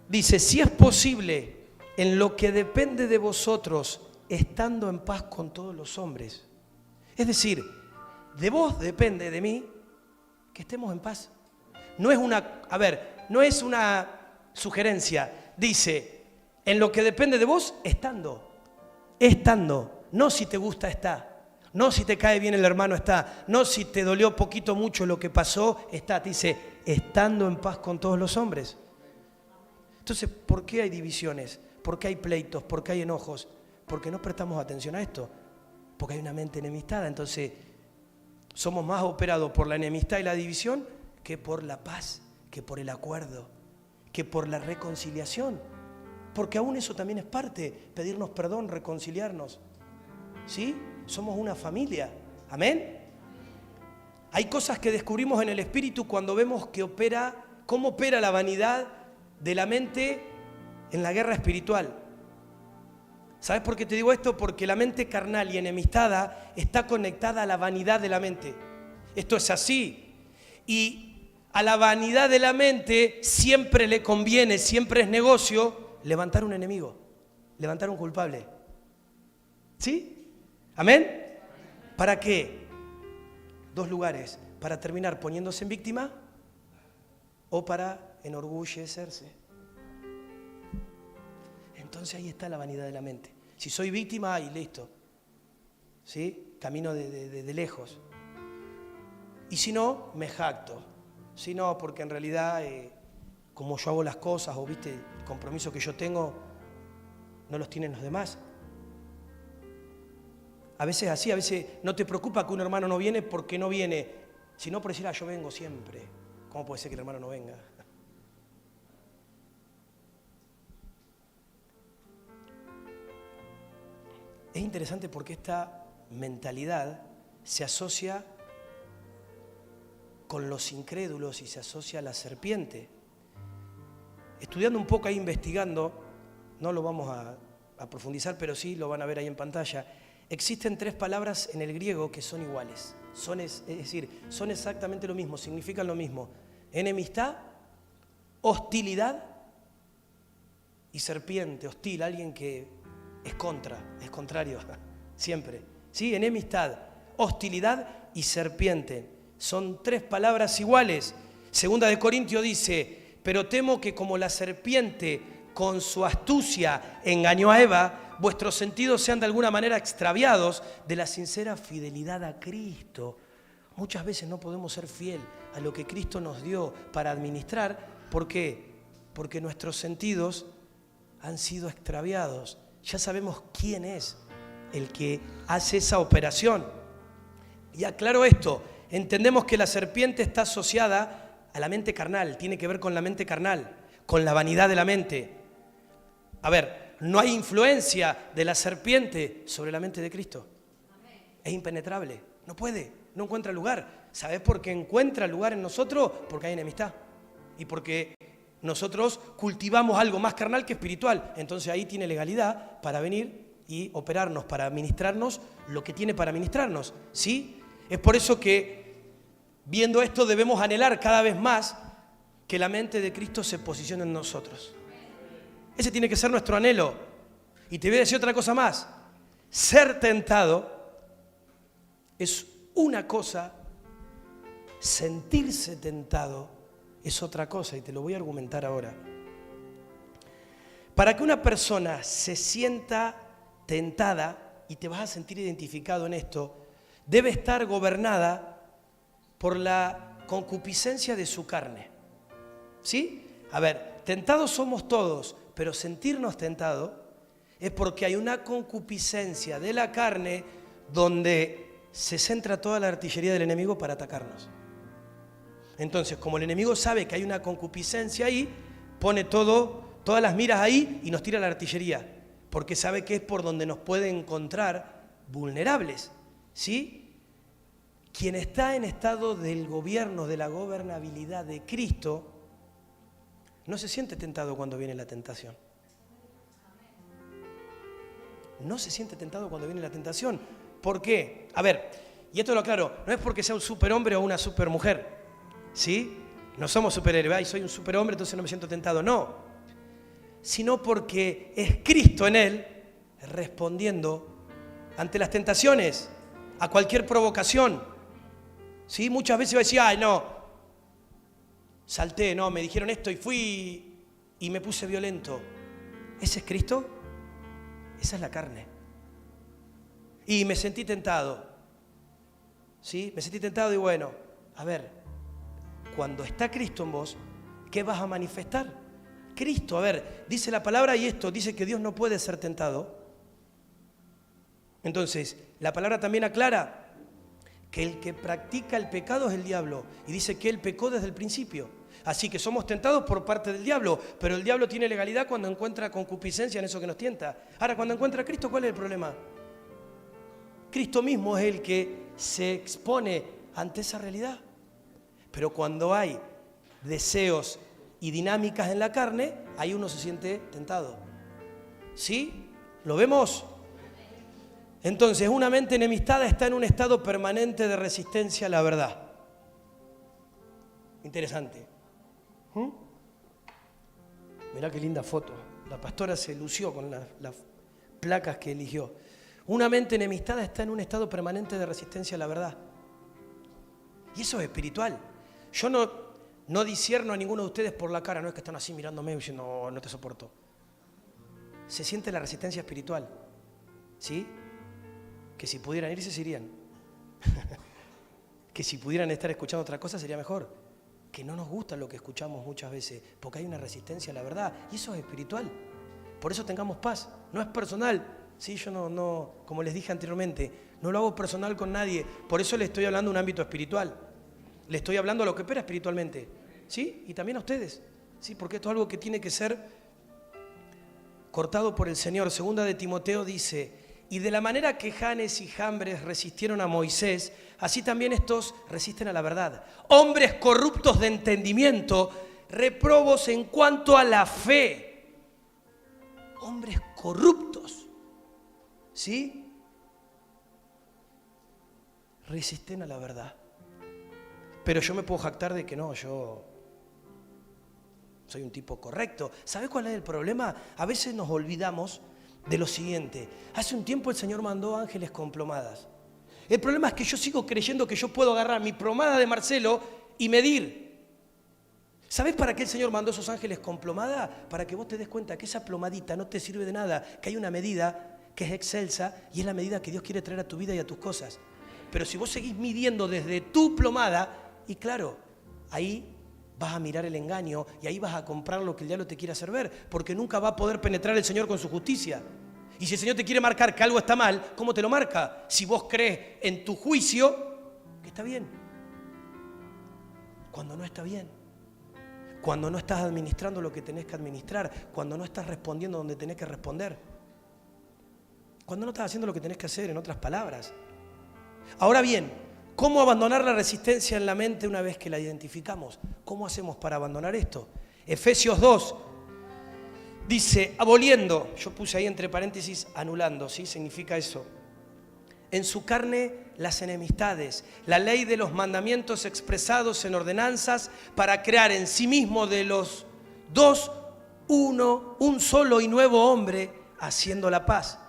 Dice, si es posible, en lo que depende de vosotros, estando en paz con todos los hombres. Es decir, de vos depende, de mí, que estemos en paz. No es una sugerencia. Dice, en lo que depende de vos, estando. No si te gusta, está. No si te cae bien el hermano, está. No si te dolió poquito, mucho lo que pasó, está. Te dice, estando en paz con todos los hombres. Entonces, ¿por qué hay divisiones? ¿Por qué hay pleitos? ¿Por qué hay enojos? Porque no prestamos atención a esto. Porque hay una mente enemistada. Entonces, somos más operados por la enemistad y la división que por la paz, que por el acuerdo, que por la reconciliación. Porque aún eso también es parte, pedirnos perdón, reconciliarnos. ¿Sí? Somos una familia. ¿Amén? Hay cosas que descubrimos en el espíritu cuando vemos cómo opera la vanidad de la mente en la guerra espiritual. ¿Sabes por qué te digo esto? Porque la mente carnal y enemistada está conectada a la vanidad de la mente. Esto es así. Y a la vanidad de la mente siempre le conviene, siempre es negocio, levantar un enemigo, levantar un culpable. ¿Sí? ¿Amén? ¿Para qué? Dos lugares. Para terminar poniéndose en víctima o para enorgullecerse. Entonces ahí está la vanidad de la mente. Si soy víctima, ahí listo. ¿Sí? Camino de lejos. Y si no, me jacto. Si no, porque en realidad, como yo hago las cosas, o viste, el compromiso que yo tengo, no los tienen los demás. A veces así, a veces no te preocupa que un hermano no viene porque no viene, sino por decir, yo vengo siempre. ¿Cómo puede ser que el hermano no venga? Es interesante porque esta mentalidad se asocia con los incrédulos y se asocia a la serpiente. Estudiando un poco ahí, investigando, no lo vamos a profundizar, pero sí lo van a ver ahí en pantalla. Existen 3 palabras en el griego que son iguales. Es decir, son exactamente lo mismo, significan lo mismo. Enemistad, hostilidad y serpiente, hostil, alguien que es contrario, siempre. ¿Sí? Enemistad, hostilidad y serpiente. Son 3 palabras iguales. Segunda de Corintios dice, pero temo que como la serpiente con su astucia engañó a Eva, vuestros sentidos sean de alguna manera extraviados de la sincera fidelidad a Cristo. Muchas veces no podemos ser fiel a lo que Cristo nos dio para administrar. ¿Por qué? Porque nuestros sentidos han sido extraviados. Ya sabemos quién es el que hace esa operación. Y aclaro esto, entendemos que la serpiente está asociada a la mente carnal, tiene que ver con la mente carnal, con la vanidad de la mente. A ver, no hay influencia de la serpiente sobre la mente de Cristo. Es impenetrable, no puede, no encuentra lugar. ¿Sabes por qué encuentra lugar en nosotros? Porque hay enemistad y porque nosotros cultivamos algo más carnal que espiritual. Entonces ahí tiene legalidad para venir y operarnos, para administrarnos lo que tiene para administrarnos. ¿Sí? Es por eso que, viendo esto, debemos anhelar cada vez más que la mente de Cristo se posicione en nosotros. Ese tiene que ser nuestro anhelo. Y te voy a decir otra cosa más. Ser tentado es una cosa, sentirse tentado es otra cosa, y te lo voy a argumentar ahora. Para que una persona se sienta tentada, y te vas a sentir identificado en esto, debe estar gobernada por la concupiscencia de su carne. ¿Sí? A ver, tentados somos todos, pero sentirnos tentados es porque hay una concupiscencia de la carne donde se centra toda la artillería del enemigo para atacarnos. Entonces, como el enemigo sabe que hay una concupiscencia ahí, pone todas las miras ahí y nos tira la artillería, porque sabe que es por donde nos puede encontrar vulnerables. ¿Sí? Quien está en estado del gobierno, de la gobernabilidad de Cristo, no se siente tentado cuando viene la tentación. No se siente tentado cuando viene la tentación. ¿Por qué? A ver, y esto lo aclaro, no es porque sea un superhombre o una supermujer. ¿Sí? No somos superhéroes, ay, soy un superhombre, entonces no me siento tentado. No. Sino porque es Cristo en él respondiendo ante las tentaciones, a cualquier provocación. ¿Sí? Muchas veces va a decir, ay, no, salté, no, me dijeron esto y fui y me puse violento. ¿Ese es Cristo? Esa es la carne. Y me sentí tentado. ¿Sí? Me sentí tentado y bueno, a ver, cuando está Cristo en vos, ¿qué vas a manifestar? Cristo, a ver, dice la palabra y esto, dice que Dios no puede ser tentado. Entonces, la palabra también aclara que el que practica el pecado es el diablo. Y dice que él pecó desde el principio. Así que somos tentados por parte del diablo, pero el diablo tiene legalidad cuando encuentra concupiscencia en eso que nos tienta. Ahora, cuando encuentra a Cristo, ¿cuál es el problema? Cristo mismo es el que se expone ante esa realidad. Pero cuando hay deseos y dinámicas en la carne, ahí uno se siente tentado. ¿Sí? ¿Lo vemos? Entonces, una mente enemistada está en un estado permanente de resistencia a la verdad. Interesante. Mirá qué linda foto. La pastora se lució con las placas que eligió. Una mente enemistada está en un estado permanente de resistencia a la verdad. Y eso es espiritual. Yo no discierno a ninguno de ustedes por la cara, no es que están así mirándome y diciendo, no, no te soporto. Se siente la resistencia espiritual. ¿Sí? Que si pudieran irse, se irían. Que si pudieran estar escuchando otra cosa, sería mejor. Que no nos gusta lo que escuchamos muchas veces, porque hay una resistencia a la verdad, y eso es espiritual. Por eso tengamos paz, no es personal. Sí, yo no, como les dije anteriormente, no lo hago personal con nadie, por eso le estoy hablando de un ámbito espiritual. Le estoy hablando a lo que opera espiritualmente, ¿sí? Y también a ustedes, ¿sí? Porque esto es algo que tiene que ser cortado por el Señor. Segunda de Timoteo dice, y de la manera que Janes y Jambres resistieron a Moisés, así también estos resisten a la verdad. Hombres corruptos de entendimiento, reprobos en cuanto a la fe. Hombres corruptos, ¿sí? Resisten a la verdad. Pero yo me puedo jactar de que no, yo soy un tipo correcto. ¿Sabes cuál es el problema? A veces nos olvidamos de lo siguiente. Hace un tiempo el Señor mandó ángeles con plomadas. El problema es que yo sigo creyendo que yo puedo agarrar mi plomada de Marcelo y medir. ¿Sabés para qué el Señor mandó esos ángeles con plomada? Para que vos te des cuenta que esa plomadita no te sirve de nada, que hay una medida que es excelsa y es la medida que Dios quiere traer a tu vida y a tus cosas. Pero si vos seguís midiendo desde tu plomada, y claro, ahí vas a mirar el engaño y ahí vas a comprar lo que el diablo te quiere hacer ver, porque nunca va a poder penetrar el Señor con su justicia. Y si el Señor te quiere marcar que algo está mal, ¿cómo te lo marca? Si vos crees en tu juicio que está bien. Cuando no está bien. Cuando no estás administrando lo que tenés que administrar. Cuando no estás respondiendo donde tenés que responder. Cuando no estás haciendo lo que tenés que hacer, en otras palabras. Ahora bien, ¿cómo abandonar la resistencia en la mente una vez que la identificamos? ¿Cómo hacemos para abandonar esto? Efesios 2 dice, aboliendo, yo puse ahí entre paréntesis, anulando, ¿sí? Significa eso. En su carne las enemistades, la ley de los mandamientos expresados en ordenanzas para crear en sí mismo de los dos un solo y nuevo hombre, haciendo la paz.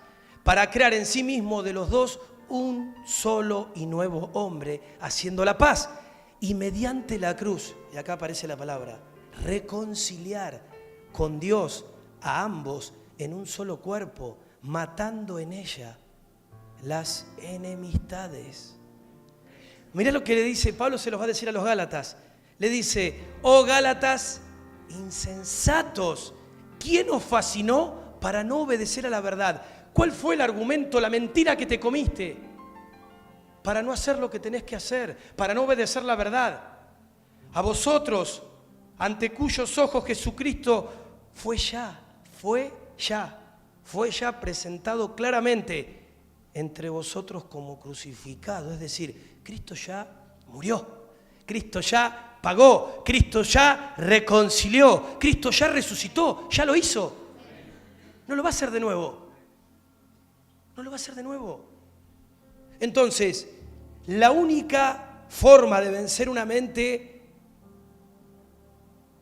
Para crear en sí mismo de los dos un solo y nuevo hombre, haciendo la paz. Y mediante la cruz, y acá aparece la palabra, reconciliar con Dios a ambos en un solo cuerpo, matando en ella las enemistades. Mirá lo que le dice Pablo, se los va a decir a los Gálatas. Le dice, oh Gálatas insensatos, ¿quién os fascinó para no obedecer a la verdad? ¿Cuál fue el argumento, la mentira que te comiste? Para no hacer lo que tenés que hacer, para no obedecer la verdad. A vosotros, ante cuyos ojos Jesucristo fue ya presentado claramente entre vosotros como crucificado. Es decir, Cristo ya murió, Cristo ya pagó, Cristo ya reconcilió, Cristo ya resucitó, ya lo hizo. No lo va a hacer de nuevo. No lo va a hacer de nuevo. Entonces, la única forma de vencer una mente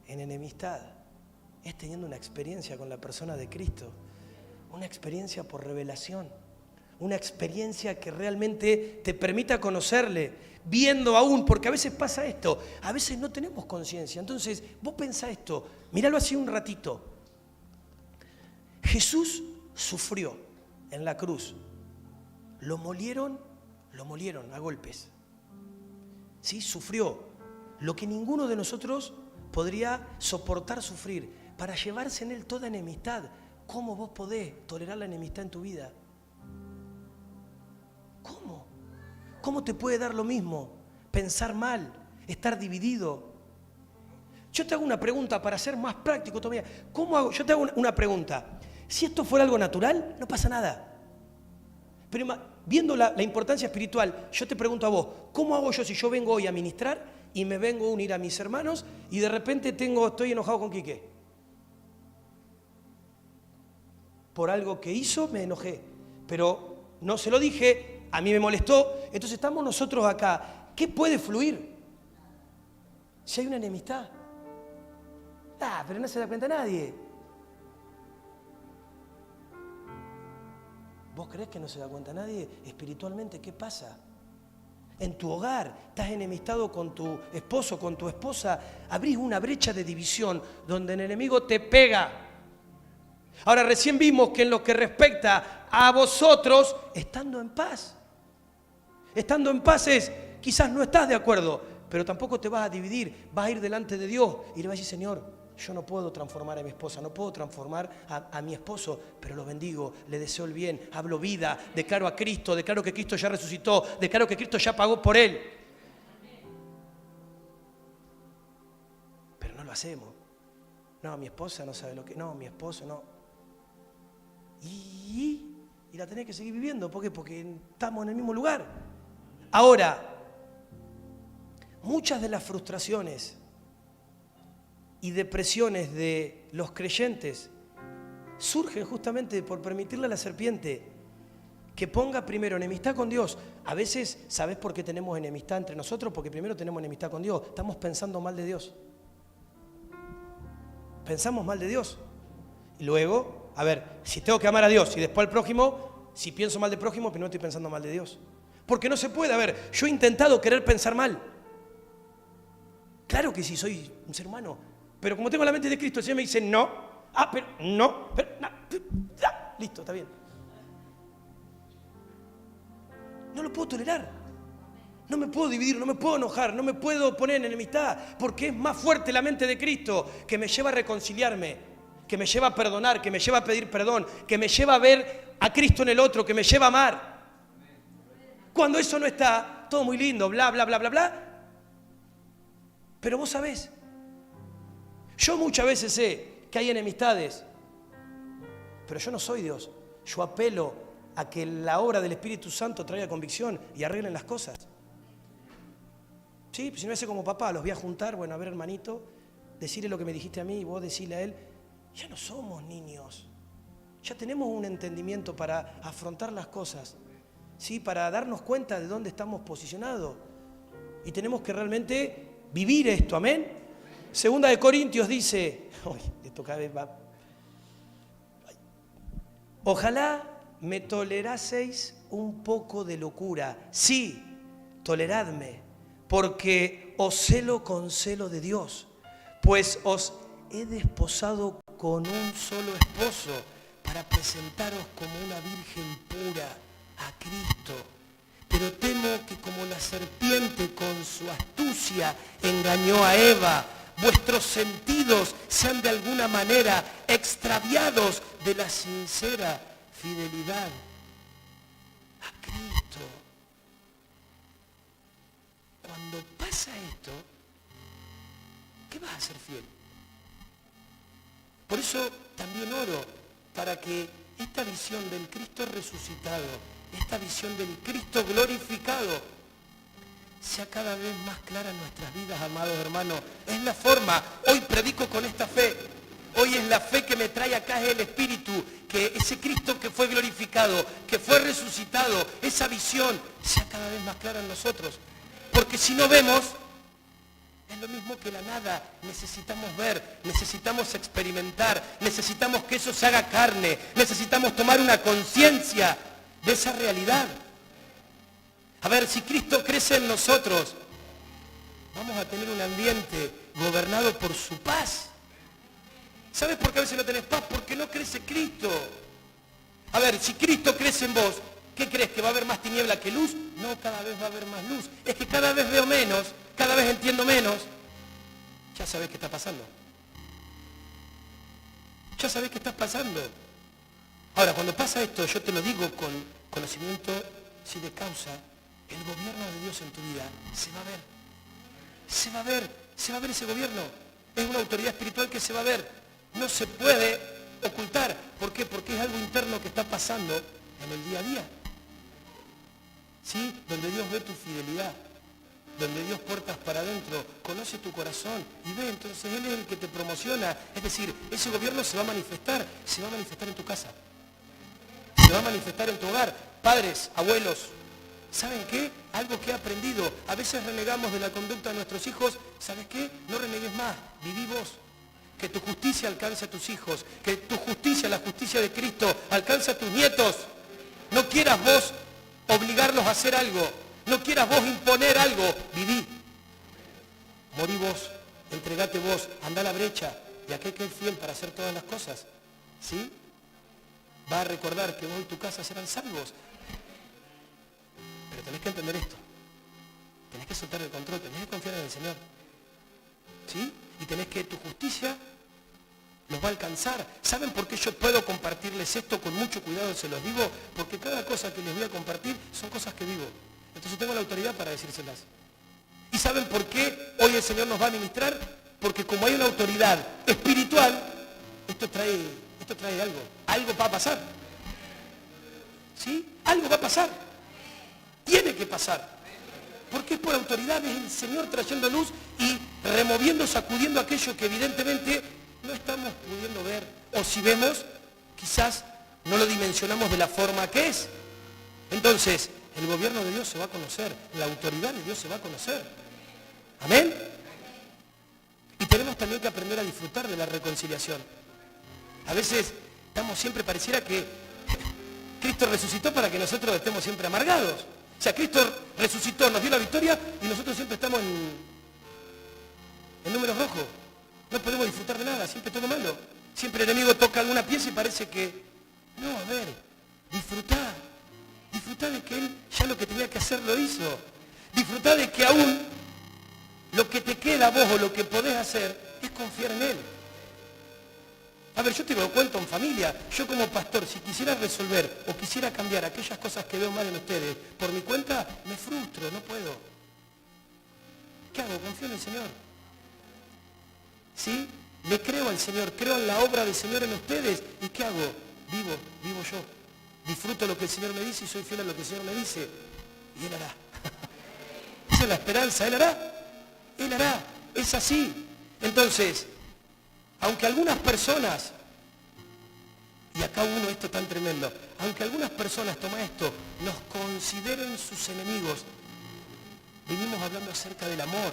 en enemistad es teniendo una experiencia con la persona de Cristo. Una experiencia por revelación. Una experiencia que realmente te permita conocerle, viendo aún, porque a veces pasa esto, a veces no tenemos conciencia. Entonces, vos pensá esto, míralo así un ratito. Jesús sufrió en la cruz. Lo molieron a golpes. ¿Sí? Sufrió lo que ninguno de nosotros podría soportar sufrir para llevarse en él toda enemistad. ¿Cómo vos podés tolerar la enemistad en tu vida? ¿Cómo? ¿Cómo te puede dar lo mismo? Pensar mal, estar dividido. Yo te hago una pregunta para ser más práctico todavía. ¿Cómo hago? Yo te hago una pregunta. Si esto fuera algo natural, no pasa nada. Pero viendo la importancia espiritual, yo te pregunto a vos, ¿cómo hago yo si yo vengo hoy a ministrar y me vengo a unir a mis hermanos y de repente estoy enojado con Quique? Por algo que hizo me enojé, pero no se lo dije, a mí me molestó, entonces estamos nosotros acá. ¿Qué puede fluir? Si hay una enemistad. Pero no se da cuenta nadie. ¿Vos creés que no se da cuenta nadie? Espiritualmente, ¿qué pasa? En tu hogar, estás enemistado con tu esposo, con tu esposa, abrís una brecha de división donde el enemigo te pega. Ahora recién vimos que en lo que respecta a vosotros, estando en paz es, quizás no estás de acuerdo, pero tampoco te vas a dividir, vas a ir delante de Dios y le vas a decir, Señor, yo no puedo transformar a mi esposa, no puedo transformar a mi esposo, pero lo bendigo, le deseo el bien, hablo vida, declaro a Cristo, declaro que Cristo ya resucitó, declaro que Cristo ya pagó por él. Pero no lo hacemos. No, mi esposa no sabe lo que... No, mi esposo no. Y la tenés que seguir viviendo. ¿Por qué? Porque estamos en el mismo lugar. Ahora, muchas de las frustraciones y depresiones de los creyentes surgen justamente por permitirle a la serpiente que ponga primero enemistad con Dios. A veces, ¿sabés por qué tenemos enemistad entre nosotros? Porque primero tenemos enemistad con Dios. Estamos pensando mal de Dios. Pensamos mal de Dios. Y luego, a ver, si tengo que amar a Dios y después al prójimo, si pienso mal del prójimo, primero estoy pensando mal de Dios. Porque no se puede. A ver, yo he intentado querer pensar mal. Claro que sí, soy un ser humano. Pero como tengo la mente de Cristo, el Señor me dice no. Pero no. Listo, está bien. No lo puedo tolerar. No me puedo dividir, no me puedo enojar, no me puedo poner en enemistad, porque es más fuerte la mente de Cristo que me lleva a reconciliarme, que me lleva a perdonar, que me lleva a pedir perdón, que me lleva a ver a Cristo en el otro, que me lleva a amar. Cuando eso no está, todo muy lindo, bla, bla, bla, bla, bla. Pero vos sabés, yo muchas veces sé que hay enemistades, pero yo no soy Dios. Yo apelo a que la obra del Espíritu Santo traiga convicción y arreglen las cosas. Sí, pues si no hace como papá, los voy a juntar, bueno, a ver hermanito, decirle lo que me dijiste a mí y vos decirle a él. Ya no somos niños, ya tenemos un entendimiento para afrontar las cosas, ¿sí? Para darnos cuenta de dónde estamos posicionados. Y tenemos que realmente vivir esto, amén. Segunda de Corintios dice, esto cada vez va. Ojalá me toleraseis un poco de locura. Sí, toleradme, porque os celo con celo de Dios, pues os he desposado con un solo esposo para presentaros como una virgen pura a Cristo. Pero temo que como la serpiente con su astucia engañó a Eva, vuestros sentidos sean de alguna manera extraviados de la sincera fidelidad a Cristo. Cuando pasa esto, ¿qué vas a ser fiel? Por eso también oro para que esta visión del Cristo resucitado, esta visión del Cristo glorificado, sea cada vez más clara en nuestras vidas, amados hermanos. Es la forma, hoy predico con esta fe, hoy es la fe que me trae acá, es el Espíritu, que ese Cristo que fue glorificado, que fue resucitado, esa visión sea cada vez más clara en nosotros. Porque si no vemos, Es lo mismo que la nada. Necesitamos ver, necesitamos experimentar, necesitamos que eso se haga carne, necesitamos tomar una conciencia de esa realidad. A ver, si Cristo crece en nosotros, vamos a tener un ambiente gobernado por su paz. ¿Sabes por qué a veces no tenés paz? Porque no crece Cristo. A ver, si Cristo crece en vos, ¿qué crees? ¿Que va a haber más tiniebla que luz? No, cada vez va a haber más luz. Es que cada vez veo menos, cada vez entiendo menos. Ya sabés qué está pasando. Ya sabés qué está pasando. Ahora, cuando pasa esto, yo te lo digo con conocimiento, sí, de causa, el gobierno de Dios en tu vida se va a ver. Se va a ver, se va a ver ese gobierno. Es una autoridad espiritual que se va a ver. No se puede ocultar. ¿Por qué? Porque es algo interno que está pasando en el día a día. ¿Sí? Donde Dios ve tu fidelidad. Donde Dios puertas para adentro, conoce tu corazón y ve, entonces Él es el que te promociona. Es decir, ese gobierno se va a manifestar en tu casa. Se va a manifestar en tu hogar. Padres, abuelos, ¿saben qué? Algo que he aprendido. A veces renegamos de la conducta de nuestros hijos. ¿Sabes qué? No renegues más. Viví vos. Que tu justicia alcance a tus hijos. Que tu justicia, la justicia de Cristo, alcance a tus nietos. No quieras vos obligarlos a hacer algo. No quieras vos imponer algo. Viví. Morí vos. Entregate vos. Andá a la brecha. Y aquel que es fiel para hacer todas las cosas. ¿Sí? Va a recordar que vos y tu casa serán salvos. Pero tenés que entender esto. Tenés que soltar el control, tenés que confiar en el Señor. ¿Sí? Y tenés que tu justicia los va a alcanzar. ¿Saben por qué yo puedo compartirles esto con mucho cuidado? Se los digo, porque cada cosa que les voy a compartir son cosas que vivo. Entonces tengo la autoridad para decírselas. ¿Y saben por qué hoy el Señor nos va a ministrar? Porque como hay una autoridad espiritual, esto trae algo. Algo va a pasar. ¿Sí? Algo va a pasar. Tiene que pasar. Porque es por autoridad, es el Señor trayendo luz y removiendo, sacudiendo aquello que evidentemente no estamos pudiendo ver. O si vemos, quizás no lo dimensionamos de la forma que es. Entonces, el gobierno de Dios se va a conocer, la autoridad de Dios se va a conocer. ¿Amén? Y tenemos también que aprender a disfrutar de la reconciliación. A veces estamos siempre, pareciera que Cristo resucitó para que nosotros estemos siempre amargados. O sea, Cristo resucitó, nos dio la victoria y nosotros siempre estamos en números rojos. No podemos disfrutar de nada, siempre todo malo. Siempre el enemigo toca alguna pieza y parece que... No, a ver, disfrutá. Disfrutá de que Él ya lo que tenía que hacer lo hizo. Disfrutá de que aún lo que te queda a vos o lo que podés hacer es confiar en Él. A ver, yo te lo cuento en familia. Yo como pastor, si quisiera resolver o quisiera cambiar aquellas cosas que veo mal en ustedes, por mi cuenta, me frustro, no puedo. ¿Qué hago? Confío en el Señor. ¿Sí? Le creo al Señor, creo en la obra del Señor en ustedes. ¿Y qué hago? Vivo yo. Disfruto lo que el Señor me dice y soy fiel a lo que el Señor me dice. Y Él hará. Esa es la esperanza, Él hará. Él hará. Es así. Entonces, aunque algunas personas, y acá uno esto tan tremendo, aunque algunas personas, toma esto, nos consideren sus enemigos, venimos hablando acerca del amor.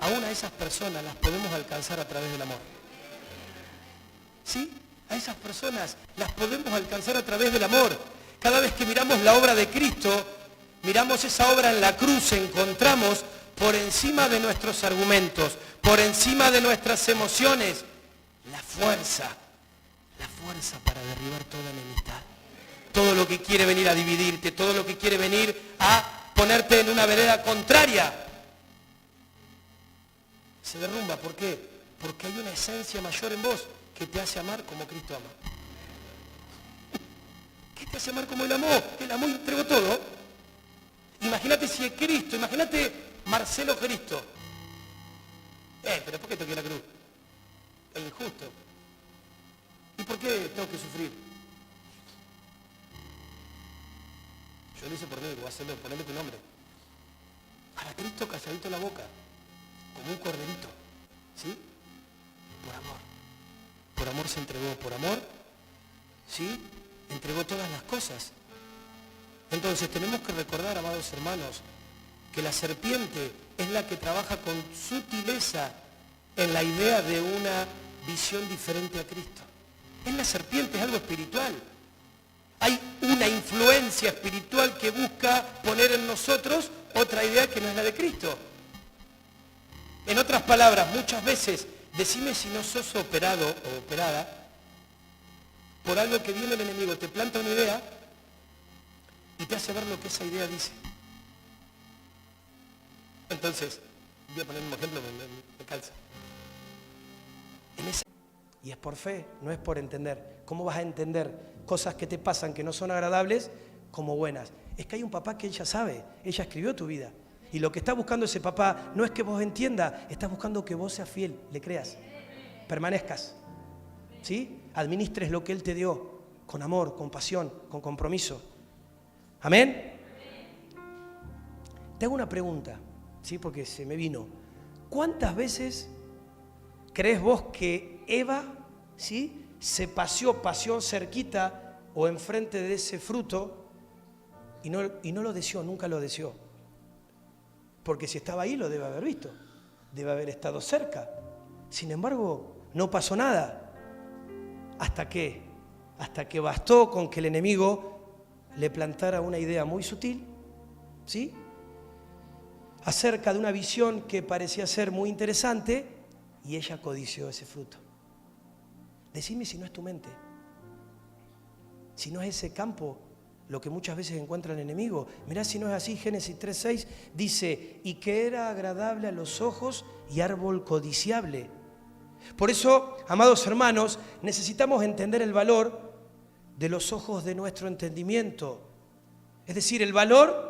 Aún a esas personas las podemos alcanzar a través del amor. ¿Sí? A esas personas las podemos alcanzar a través del amor. Cada vez que miramos la obra de Cristo, miramos esa obra en la cruz, encontramos por encima de nuestros argumentos, por encima de nuestras emociones, la fuerza para derribar toda enemistad. Todo lo que quiere venir a dividirte, todo lo que quiere venir a ponerte en una vereda contraria, se derrumba. ¿Por qué? Porque hay una esencia mayor en vos que te hace amar como Cristo ama. ¿Qué te hace amar como Él amó? Él amó y entregó todo. Imagínate si es Cristo, imagínate Marcelo Cristo. Pero ¿por qué toqué la cruz? Es injusto. ¿Y por qué tengo que sufrir? Yo lo hice por Dios, voy a hacerlo, ponerle tu nombre. Para Cristo calladito en la boca, como un corderito, ¿sí? Por amor. Por amor se entregó, por amor, ¿sí? Entregó todas las cosas. Entonces tenemos que recordar, amados hermanos, que la serpiente es la que trabaja con sutileza en la idea de una visión diferente a Cristo. Es la serpiente, es algo espiritual. Hay una influencia espiritual que busca poner en nosotros otra idea que no es la de Cristo. En otras palabras, muchas veces, decime si no sos operado o operada por algo que viene el enemigo, te planta una idea y te hace ver lo que esa idea dice. Entonces, voy a poner un ejemplo, me calza. Y es por fe, no es por entender. ¿Cómo vas a entender cosas que te pasan que no son agradables como buenas? Es que hay un papá que ella sabe, ella escribió tu vida. Y lo que está buscando ese papá no es que vos entiendas, está buscando que vos seas fiel, le creas, permanezcas, ¿sí? Administres lo que él te dio, con amor, con pasión, con compromiso. ¿Amén? Te hago una pregunta, ¿sí? Porque se me vino. ¿Cuántas veces crees vos que Eva, ¿sí?, se paseó cerquita o enfrente de ese fruto y no lo deseó, nunca lo deseó? Porque si estaba ahí lo debe haber visto, debe haber estado cerca. Sin embargo, no pasó nada. ¿Hasta qué? Hasta que bastó con que el enemigo le plantara una idea muy sutil, ¿sí?, acerca de una visión que parecía ser muy interesante, y ella codició ese fruto. Decime si no es tu mente, si no es ese campo lo que muchas veces encuentra el enemigo. Mirá si no es así. Génesis 3:6 dice, y que era agradable a los ojos y árbol codiciable. Por eso, amados hermanos, necesitamos entender el valor de los ojos de nuestro entendimiento. Es decir, el valor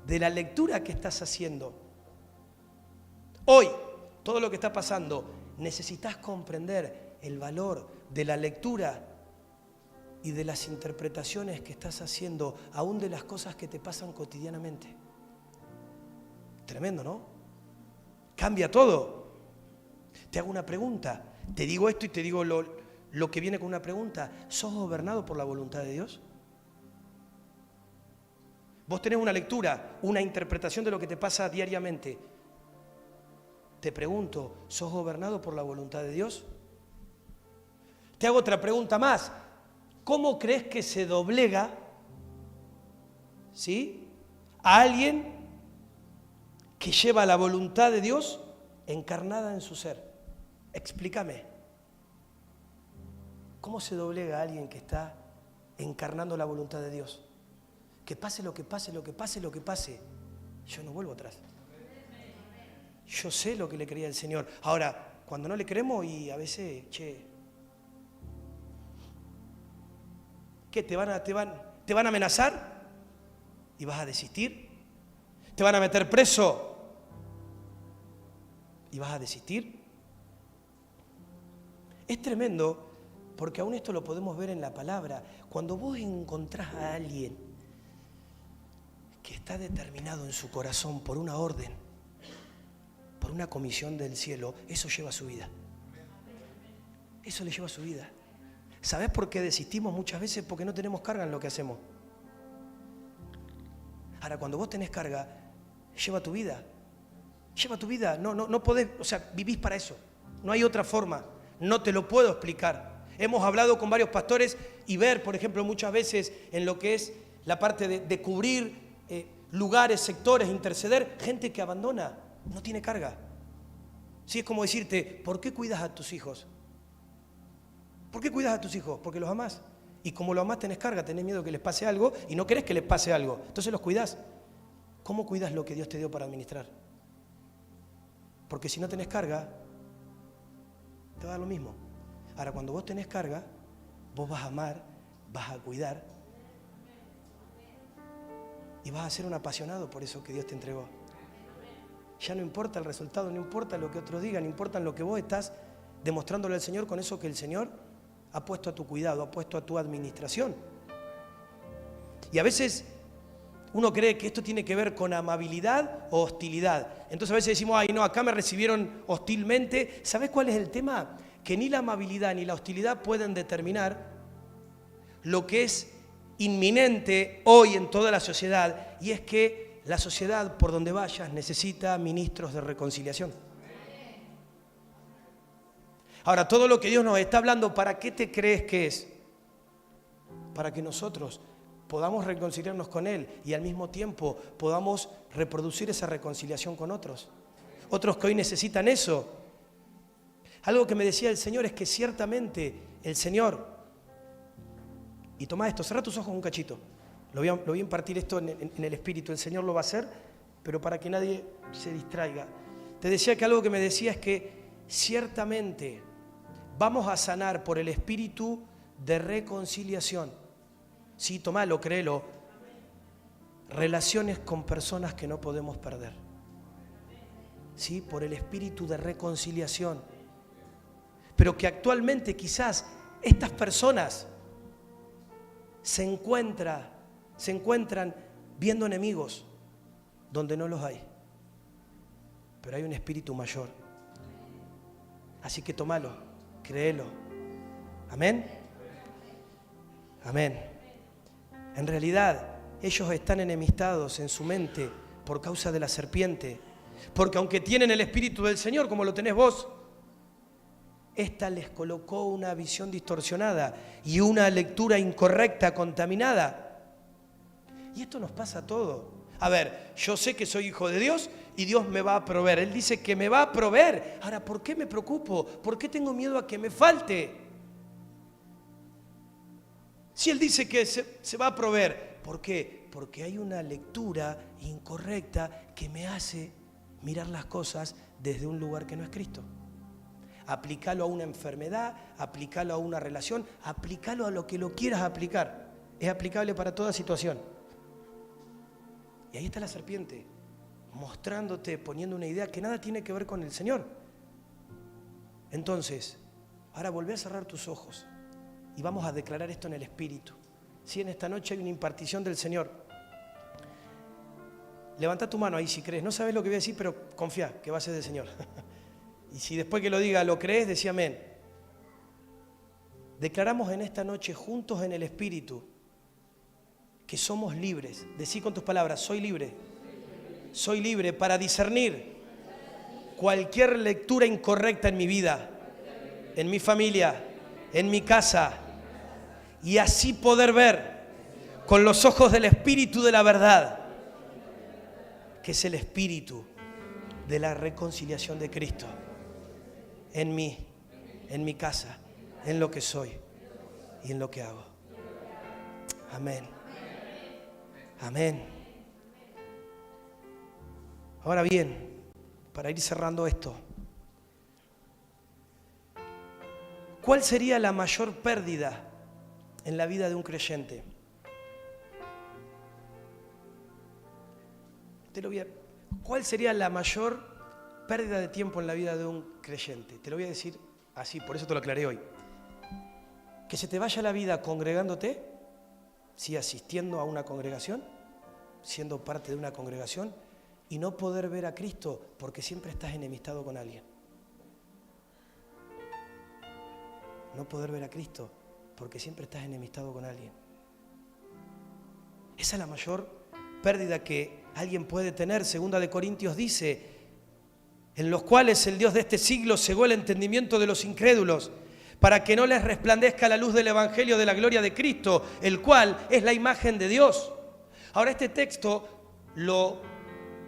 de la lectura que estás haciendo. Hoy, todo lo que está pasando, necesitas comprender el valor de la lectura y de las interpretaciones que estás haciendo, aún de las cosas que te pasan cotidianamente. Tremendo, ¿no? Cambia todo. Te hago una pregunta. Te digo esto y te digo lo que viene con una pregunta. ¿Sos gobernado por la voluntad de Dios? Vos tenés una lectura, una interpretación de lo que te pasa diariamente. Te pregunto, ¿sos gobernado por la voluntad de Dios? Te hago otra pregunta más. ¿Cómo crees que se doblega, ¿sí?, a alguien que lleva la voluntad de Dios encarnada en su ser? Explícame. ¿Cómo se doblega a alguien que está encarnando la voluntad de Dios? Que pase lo que pase, lo que pase, lo que pase, yo no vuelvo atrás. Yo sé lo que le quería el Señor. Ahora, cuando no le creemos y a veces, ¿qué? ¿Te van a amenazar? ¿Y vas a desistir? ¿Te van a meter preso? ¿Y vas a desistir? Es tremendo, porque aún esto lo podemos ver en la palabra. Cuando vos encontrás a alguien que está determinado en su corazón por una orden, por una comisión del cielo, eso lleva su vida. Eso le lleva su vida. ¿Sabés por qué desistimos muchas veces? Porque no tenemos carga en lo que hacemos. Ahora, cuando vos tenés carga, lleva tu vida. Lleva tu vida. No podés, o sea, vivís para eso. No hay otra forma. No te lo puedo explicar. Hemos hablado con varios pastores y ver, por ejemplo, muchas veces en lo que es la parte de cubrir lugares, sectores, interceder, gente que abandona, no tiene carga. Sí, es como decirte, ¿por qué cuidas a tus hijos? ¿Por qué cuidas a tus hijos? Porque los amás. Y como los amás tenés carga, tenés miedo que les pase algo y no querés que les pase algo. Entonces los cuidás. ¿Cómo cuidas lo que Dios te dio para administrar? Porque si no tenés carga, te va a dar lo mismo. Ahora, cuando vos tenés carga, vos vas a amar, vas a cuidar y vas a ser un apasionado por eso que Dios te entregó. Ya no importa el resultado, no importa lo que otros digan, no importa lo que vos estás demostrándole al Señor con eso que el Señor ha puesto a tu cuidado, ha puesto a tu administración. Y a veces uno cree que esto tiene que ver con amabilidad o hostilidad. Entonces a veces decimos, ay no, acá me recibieron hostilmente. ¿Sabés cuál es el tema? Que ni la amabilidad ni la hostilidad pueden determinar lo que es inminente hoy en toda la sociedad, y es que la sociedad, por donde vayas, necesita ministros de reconciliación. Ahora, todo lo que Dios nos está hablando, ¿para qué te crees que es? Para que nosotros podamos reconciliarnos con Él y al mismo tiempo podamos reproducir esa reconciliación con otros. Otros que hoy necesitan eso. Algo que me decía el Señor es que ciertamente el Señor, y toma esto, cerrá tus ojos un cachito, lo voy a impartir esto en el Espíritu, el Señor lo va a hacer, pero para que nadie se distraiga. Te decía que algo que me decía es que ciertamente vamos a sanar por el Espíritu de reconciliación. Sí, tomalo, créelo. Relaciones con personas que no podemos perder. Sí, por el Espíritu de reconciliación. Pero que actualmente quizás estas personas se encuentran viendo enemigos donde no los hay. Pero hay un espíritu mayor. Así que tómalo, créelo. Amén. Amén. En realidad, ellos están enemistados en su mente por causa de la serpiente. Porque aunque tienen el Espíritu del Señor, como lo tenés vos, esta les colocó una visión distorsionada y una lectura incorrecta, contaminada. Y esto nos pasa a todos. A ver, yo sé que soy hijo de Dios y Dios me va a proveer. Él dice que me va a proveer. Ahora, ¿por qué me preocupo? ¿Por qué tengo miedo a que me falte? Si Él dice que se va a proveer, ¿por qué? Porque hay una lectura incorrecta que me hace mirar las cosas desde un lugar que no es Cristo. Aplícalo a una enfermedad, aplícalo a una relación, aplícalo a lo que lo quieras aplicar. Es aplicable para toda situación. Y ahí está la serpiente, mostrándote, poniendo una idea que nada tiene que ver con el Señor. Entonces, ahora volvé a cerrar tus ojos y vamos a declarar esto en el Espíritu. Si en esta noche hay una impartición del Señor, levanta tu mano ahí si crees. No sabes lo que voy a decir, pero confía que va a ser del Señor. Y si después que lo diga lo crees, decí amén. Declaramos en esta noche juntos en el Espíritu que somos libres. Decí con tus palabras, soy libre. Soy libre para discernir cualquier lectura incorrecta en mi vida, en mi familia, en mi casa, y así poder ver con los ojos del Espíritu de la verdad, que es el Espíritu de la reconciliación de Cristo, en mí, en mi casa, en lo que soy y en lo que hago. Amén. Amén. Ahora bien, para ir cerrando esto, ¿cuál sería la mayor pérdida en la vida de un creyente? ¿Cuál sería la mayor pérdida de tiempo en la vida de un creyente? Te lo voy a decir así, por eso te lo aclaré hoy. Que se te vaya la vida congregándote, sí, asistiendo a una congregación, siendo parte de una congregación, y no poder ver a Cristo porque siempre estás enemistado con alguien. No poder ver a Cristo porque siempre estás enemistado con alguien. Esa es la mayor pérdida que alguien puede tener. Segunda de Corintios dice, en los cuales el Dios de este siglo cegó el entendimiento de los incrédulos, para que no les resplandezca la luz del Evangelio de la gloria de Cristo, el cual es la imagen de Dios. Ahora, este texto lo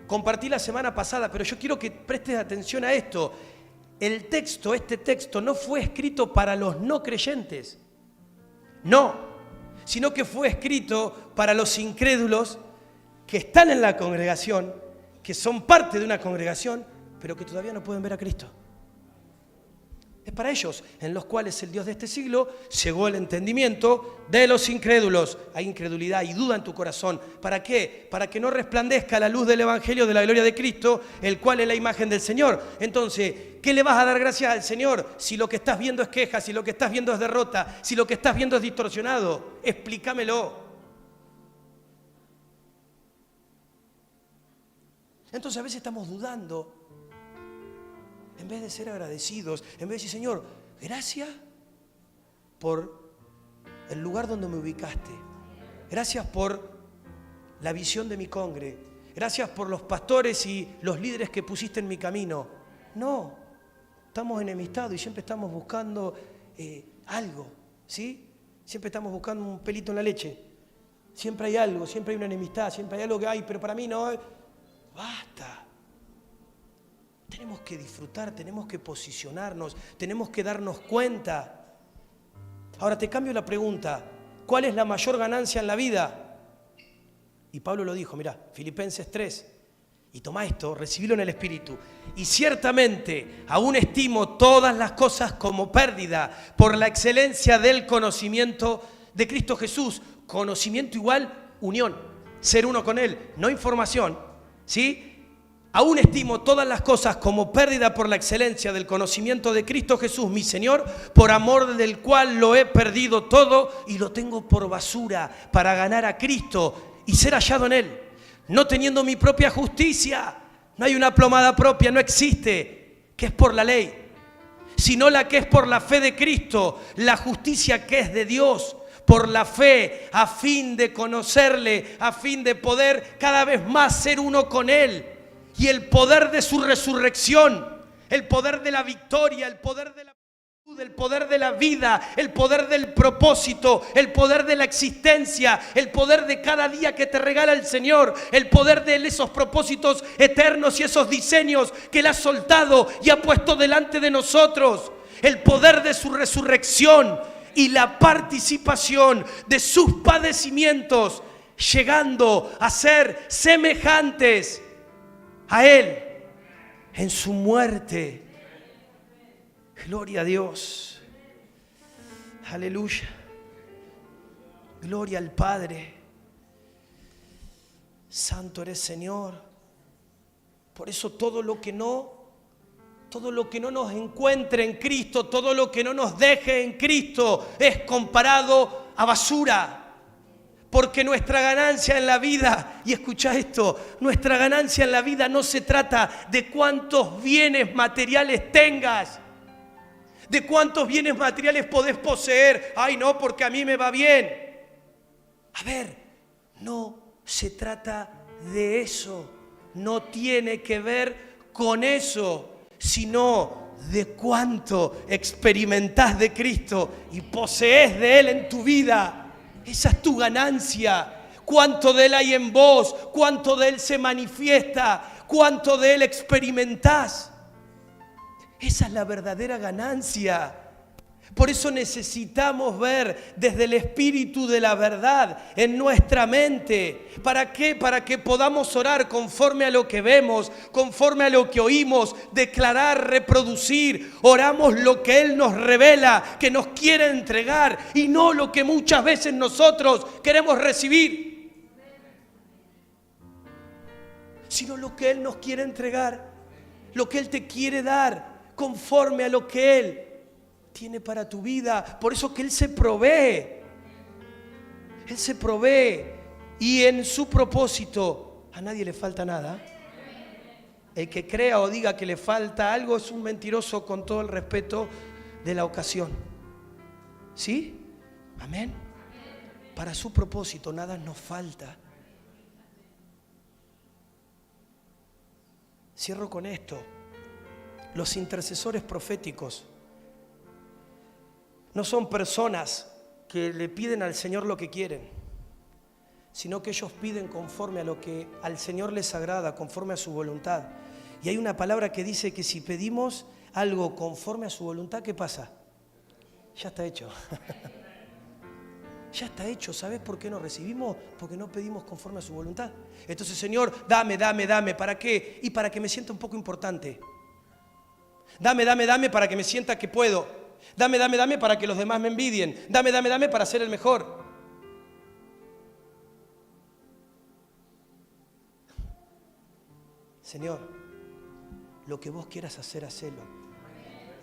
compartí la semana pasada, pero yo quiero que prestes atención a esto. Este texto no fue escrito para los no creyentes, no, sino que fue escrito para los incrédulos que están en la congregación, que son parte de una congregación, pero que todavía no pueden ver a Cristo. Es para ellos, en los cuales el Dios de este siglo cegó el entendimiento de los incrédulos. Hay incredulidad y duda en tu corazón. ¿Para qué? Para que no resplandezca la luz del Evangelio de la gloria de Cristo, el cual es la imagen del Señor. Entonces, ¿qué le vas a dar gracias al Señor si lo que estás viendo es queja, si lo que estás viendo es derrota, si lo que estás viendo es distorsionado? Explícamelo. Entonces a veces estamos dudando. En vez de ser agradecidos, en vez de decir, Señor, gracias por el lugar donde me ubicaste. Gracias por la visión de mi congre. gracias por los pastores y los líderes que pusiste en mi camino. No, estamos enemistados y siempre estamos buscando algo, ¿sí? Siempre estamos buscando un pelito en la leche. Siempre hay algo, siempre hay una enemistad, siempre hay algo que hay, pero para mí no. Basta. Tenemos que disfrutar, tenemos que posicionarnos, tenemos que darnos cuenta. Ahora te cambio la pregunta. ¿Cuál es la mayor ganancia en la vida? Y Pablo lo dijo, mirá, Filipenses 3. Y toma esto, recibilo en el Espíritu. Y ciertamente aún estimo todas las cosas como pérdida por la excelencia del conocimiento de Cristo Jesús. Conocimiento igual unión, ser uno con Él, no información, ¿sí? Aún estimo todas las cosas como pérdida por la excelencia del conocimiento de Cristo Jesús, mi Señor, por amor del cual lo he perdido todo y lo tengo por basura para ganar a Cristo y ser hallado en Él. No teniendo mi propia justicia, no hay una plomada propia, no existe, que es por la ley, sino la que es por la fe de Cristo, la justicia que es de Dios, por la fe, a fin de conocerle, a fin de poder cada vez más ser uno con Él. Y el poder de su resurrección, el poder de la victoria, el poder de la virtud, el poder de la vida, el poder del propósito, el poder de la existencia, el poder de cada día que te regala el Señor, el poder de esos propósitos eternos y esos diseños que Él ha soltado y ha puesto delante de nosotros, el poder de su resurrección y la participación de sus padecimientos, llegando a ser semejantes a Él en su muerte. Gloria a Dios. Aleluya. Gloria al Padre. Santo eres, Señor. Por eso todo lo que no nos encuentre en Cristo, todo lo que no nos deje en Cristo es comparado a basura. Porque nuestra ganancia en la vida, y escucha esto, nuestra ganancia en la vida no se trata de cuántos bienes materiales tengas, de cuántos bienes materiales podés poseer. Ay, no, porque a mí me va bien. A ver, no se trata de eso, no tiene que ver con eso, sino de cuánto experimentás de Cristo y posees de Él en tu vida. Esa es tu ganancia. Cuánto de Él hay en vos, cuánto de Él se manifiesta, cuánto de Él experimentás. Esa es la verdadera ganancia. Por eso necesitamos ver desde el Espíritu de la verdad en nuestra mente. ¿Para qué? Para que podamos orar conforme a lo que vemos, conforme a lo que oímos, declarar, reproducir. Oramos lo que Él nos revela, que nos quiere entregar y no lo que muchas veces nosotros queremos recibir, sino lo que Él nos quiere entregar, lo que Él te quiere dar, conforme a lo que Él tiene para tu vida. Por eso que Él se provee. Él se provee. Y en su propósito a nadie le falta nada. El que crea o diga que le falta algo es un mentiroso, con todo el respeto de la ocasión. ¿Sí? Amén. Para su propósito nada nos falta. Cierro con esto. Los intercesores proféticos no son personas que le piden al Señor lo que quieren, sino que ellos piden conforme a lo que al Señor les agrada, conforme a su voluntad. Y hay una palabra que dice que si pedimos algo conforme a su voluntad, ¿qué pasa? Ya está hecho. Ya está hecho. ¿Sabes por qué no recibimos? Porque no pedimos conforme a su voluntad. Entonces, Señor, dame. ¿Para qué? Y para que me sienta un poco importante. Dame para que me sienta que puedo. Dame para que los demás me envidien. Dame para ser el mejor. Señor, lo que vos quieras hacer, hacelo.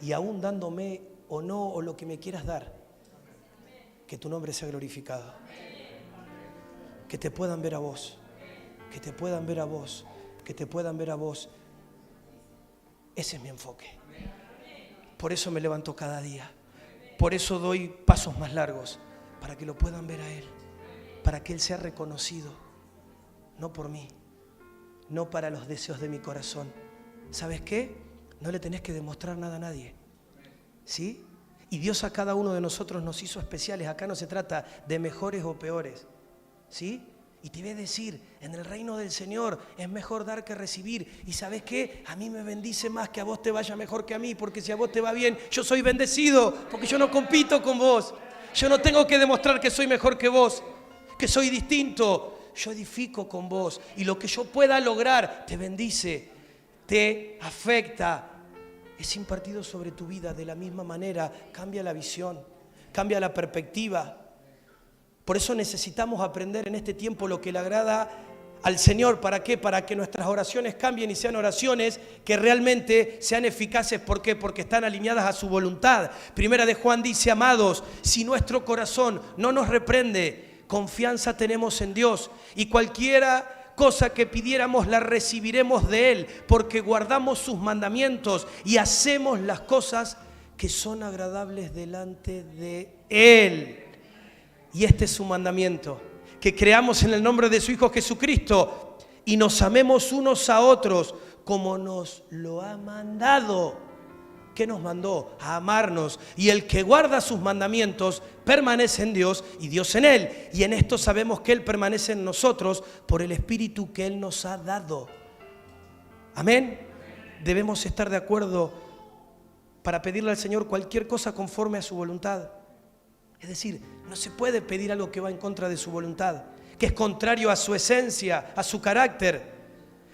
Y aún dándome o no, o lo que me quieras dar, que tu nombre sea glorificado. Que te puedan ver a vos. Que te puedan ver a vos. Que te puedan ver a vos. Ese es mi enfoque. Por eso me levanto cada día. Por eso doy pasos más largos, para que lo puedan ver a Él, para que Él sea reconocido, no por mí, no para los deseos de mi corazón. ¿Sabes qué? No le tenés que demostrar nada a nadie. ¿Sí? Y Dios a cada uno de nosotros nos hizo especiales. Acá no se trata de mejores o peores. ¿Sí? Y te voy a decir, en el reino del Señor es mejor dar que recibir. ¿Y sabes qué? A mí me bendice más que a vos te vaya mejor que a mí, porque si a vos te va bien, yo soy bendecido, porque yo no compito con vos. Yo no tengo que demostrar que soy mejor que vos, que soy distinto. Yo edifico con vos y lo que yo pueda lograr te bendice, te afecta. Es impartido sobre tu vida de la misma manera. Cambia la visión, cambia la perspectiva. Por eso necesitamos aprender en este tiempo lo que le agrada al Señor. ¿Para qué? Para que nuestras oraciones cambien y sean oraciones que realmente sean eficaces. ¿Por qué? Porque están alineadas a su voluntad. Primera de Juan dice: amados, si nuestro corazón no nos reprende, confianza tenemos en Dios, y cualquiera cosa que pidiéramos la recibiremos de Él, porque guardamos sus mandamientos y hacemos las cosas que son agradables delante de Él. Y este es su mandamiento, que creamos en el nombre de su Hijo Jesucristo y nos amemos unos a otros como nos lo ha mandado. ¿Qué nos mandó? A amarnos. Y el que guarda sus mandamientos permanece en Dios y Dios en Él. Y en esto sabemos que Él permanece en nosotros por el Espíritu que Él nos ha dado. Amén. Debemos estar de acuerdo para pedirle al Señor cualquier cosa conforme a su voluntad. Es decir, no se puede pedir algo que va en contra de su voluntad, que es contrario a su esencia, a su carácter.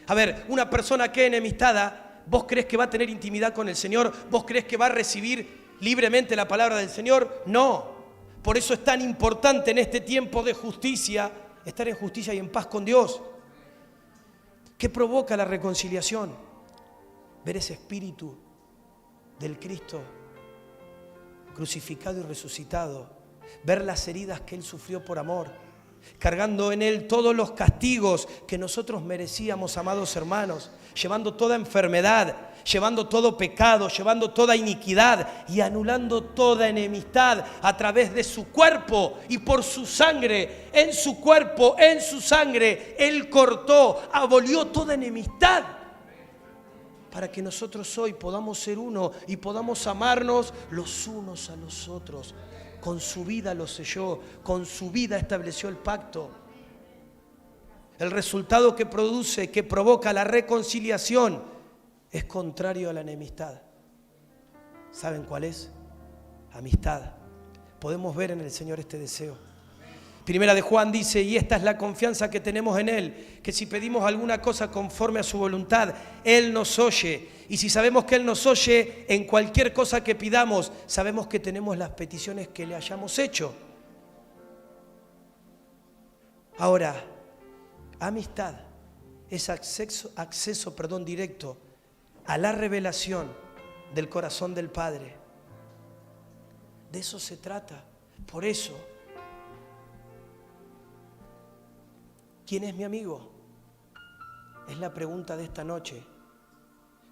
A ver, una persona que es enemistada, ¿vos crees que va a tener intimidad con el Señor? ¿Vos crees que va a recibir libremente la palabra del Señor? No. Por eso es tan importante en este tiempo de justicia, estar en justicia y en paz con Dios. ¿Qué provoca la reconciliación? Ver ese espíritu del Cristo crucificado y resucitado. Ver las heridas que Él sufrió por amor, cargando en Él todos los castigos que nosotros merecíamos, amados hermanos, llevando toda enfermedad, llevando todo pecado, llevando toda iniquidad y anulando toda enemistad a través de su cuerpo y por su sangre. En su cuerpo, en su sangre, Él cortó, abolió toda enemistad, para que nosotros hoy podamos ser uno y podamos amarnos los unos a los otros. Con su vida lo selló, con su vida estableció el pacto. El resultado que produce, que provoca la reconciliación, es contrario a la enemistad. ¿Saben cuál es? Amistad. Podemos ver en el Señor este deseo. Primera de Juan dice: y esta es la confianza que tenemos en Él, que si pedimos alguna cosa conforme a su voluntad, Él nos oye. Y si sabemos que Él nos oye en cualquier cosa que pidamos, sabemos que tenemos las peticiones que le hayamos hecho. Ahora, amistad es acceso directo a la revelación del corazón del Padre. De eso se trata. Por eso, ¿quién es mi amigo? Es la pregunta de esta noche.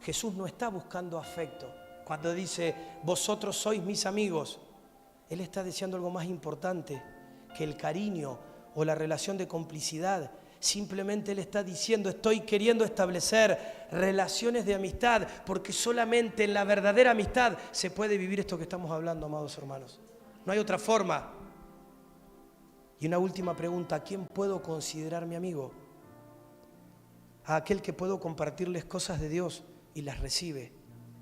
Jesús no está buscando afecto. Cuando dice, vosotros sois mis amigos, Él está deseando algo más importante que el cariño o la relación de complicidad. Simplemente Él está diciendo, estoy queriendo establecer relaciones de amistad, porque solamente en la verdadera amistad se puede vivir esto que estamos hablando, amados hermanos. No hay otra forma. Y una última pregunta: ¿a quién puedo considerar mi amigo? A aquel que puedo compartirles cosas de Dios y las recibe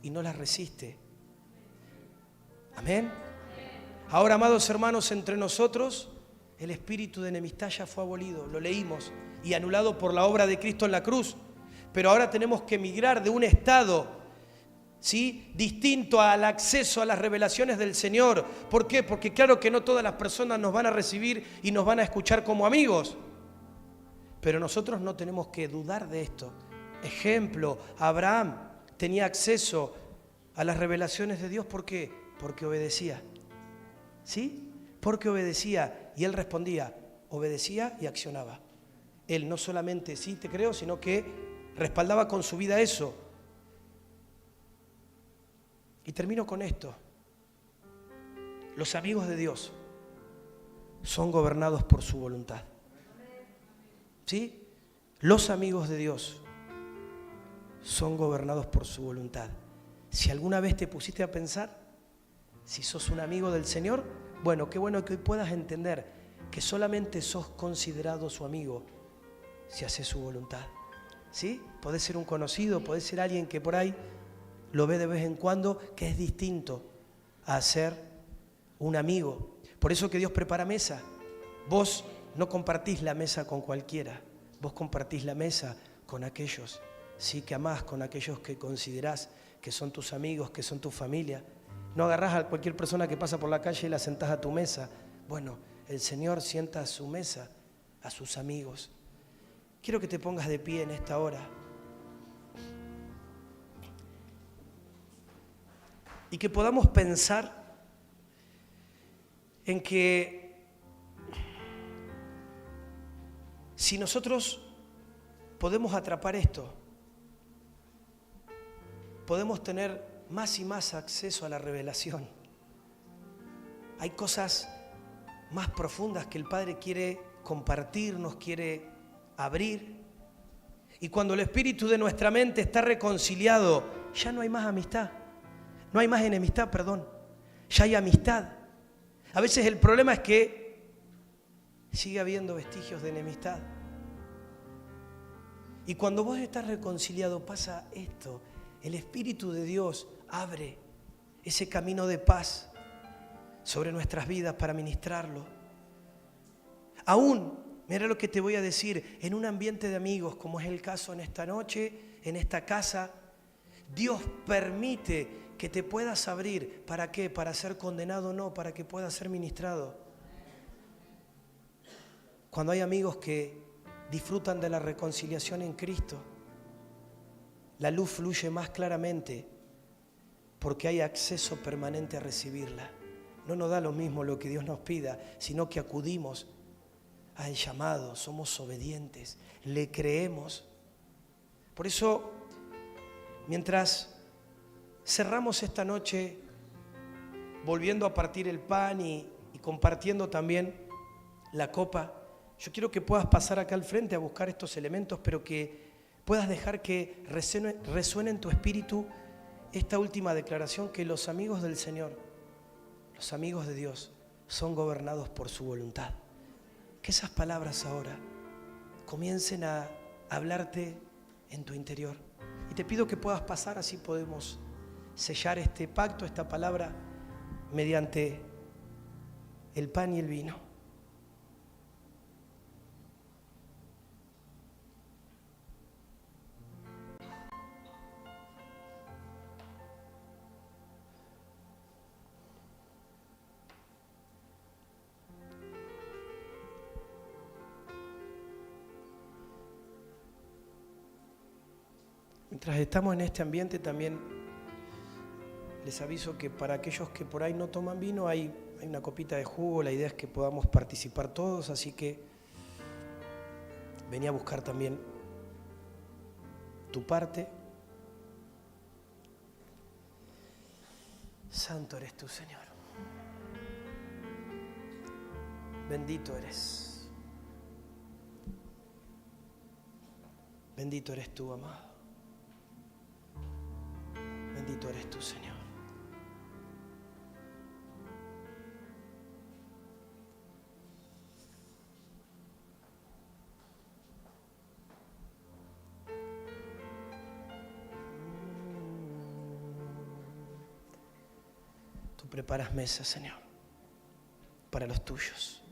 y no las resiste. Amén. Ahora, amados hermanos, entre nosotros el espíritu de enemistad ya fue abolido, lo leímos, y anulado por la obra de Cristo en la cruz. Pero ahora tenemos que migrar de un estado, ¿sí?, distinto al acceso a las revelaciones del Señor. ¿Por qué? Porque claro que no todas las personas nos van a recibir y nos van a escuchar como amigos. Pero nosotros no tenemos que dudar de esto. Ejemplo, Abraham tenía acceso a las revelaciones de Dios. ¿Por qué? Porque obedecía. ¿Sí? Porque obedecía. Y él respondía, obedecía y accionaba. Él no solamente sí te creo, sino que respaldaba con su vida eso. Y termino con esto. Los amigos de Dios son gobernados por su voluntad. ¿Sí? Los amigos de Dios son gobernados por su voluntad. Si alguna vez te pusiste a pensar, si sos un amigo del Señor, bueno, qué bueno que hoy puedas entender que solamente sos considerado su amigo si haces su voluntad. ¿Sí? Podés ser un conocido, podés ser alguien que por ahí lo ve de vez en cuando, que es distinto a ser un amigo. Por eso que Dios prepara mesa. Vos no compartís la mesa con cualquiera, vos compartís la mesa con aquellos, sí, que amás, con aquellos que considerás que son tus amigos, que son tu familia. No agarrás a cualquier persona que pasa por la calle y la sentás a tu mesa. Bueno, el Señor sienta a su mesa a sus amigos. Quiero que te pongas de pie en esta hora y que podamos pensar en que si nosotros podemos atrapar esto, podemos tener más y más acceso a la revelación. Hay cosas más profundas que el Padre quiere compartir, nos quiere abrir. Y cuando el espíritu de nuestra mente está reconciliado, ya no hay más amistad. No hay más enemistad, perdón. Ya hay amistad. A veces el problema es que sigue habiendo vestigios de enemistad. Y cuando vos estás reconciliado pasa esto. El Espíritu de Dios abre ese camino de paz sobre nuestras vidas para ministrarlo. Aún, mira lo que te voy a decir, en un ambiente de amigos, como es el caso en esta noche, en esta casa, Dios permite que te puedas abrir. ¿Para qué? ¿Para ser condenado? No, para que puedas ser ministrado. Cuando hay amigos que disfrutan de la reconciliación en Cristo, la luz fluye más claramente porque hay acceso permanente a recibirla. No nos da lo mismo lo que Dios nos pida, sino que acudimos al llamado, somos obedientes, le creemos. Por eso, mientras cerramos esta noche volviendo a partir el pan y compartiendo también la copa, yo quiero que puedas pasar acá al frente a buscar estos elementos, pero que puedas dejar que resuene en tu espíritu esta última declaración, que los amigos del Señor, los amigos de Dios, son gobernados por su voluntad. Que esas palabras ahora comiencen a hablarte en tu interior. Y te pido que puedas pasar, así podemos sellar este pacto, esta palabra, mediante el pan y el vino. Mientras estamos en este ambiente, también les aviso que para aquellos que por ahí no toman vino, hay una copita de jugo. La idea es que podamos participar todos, así que vení a buscar también tu parte. Santo eres tú, Señor. Bendito eres. Bendito eres tú, amado. Bendito eres tú, Señor. Tú preparas mesa, Señor, para los tuyos.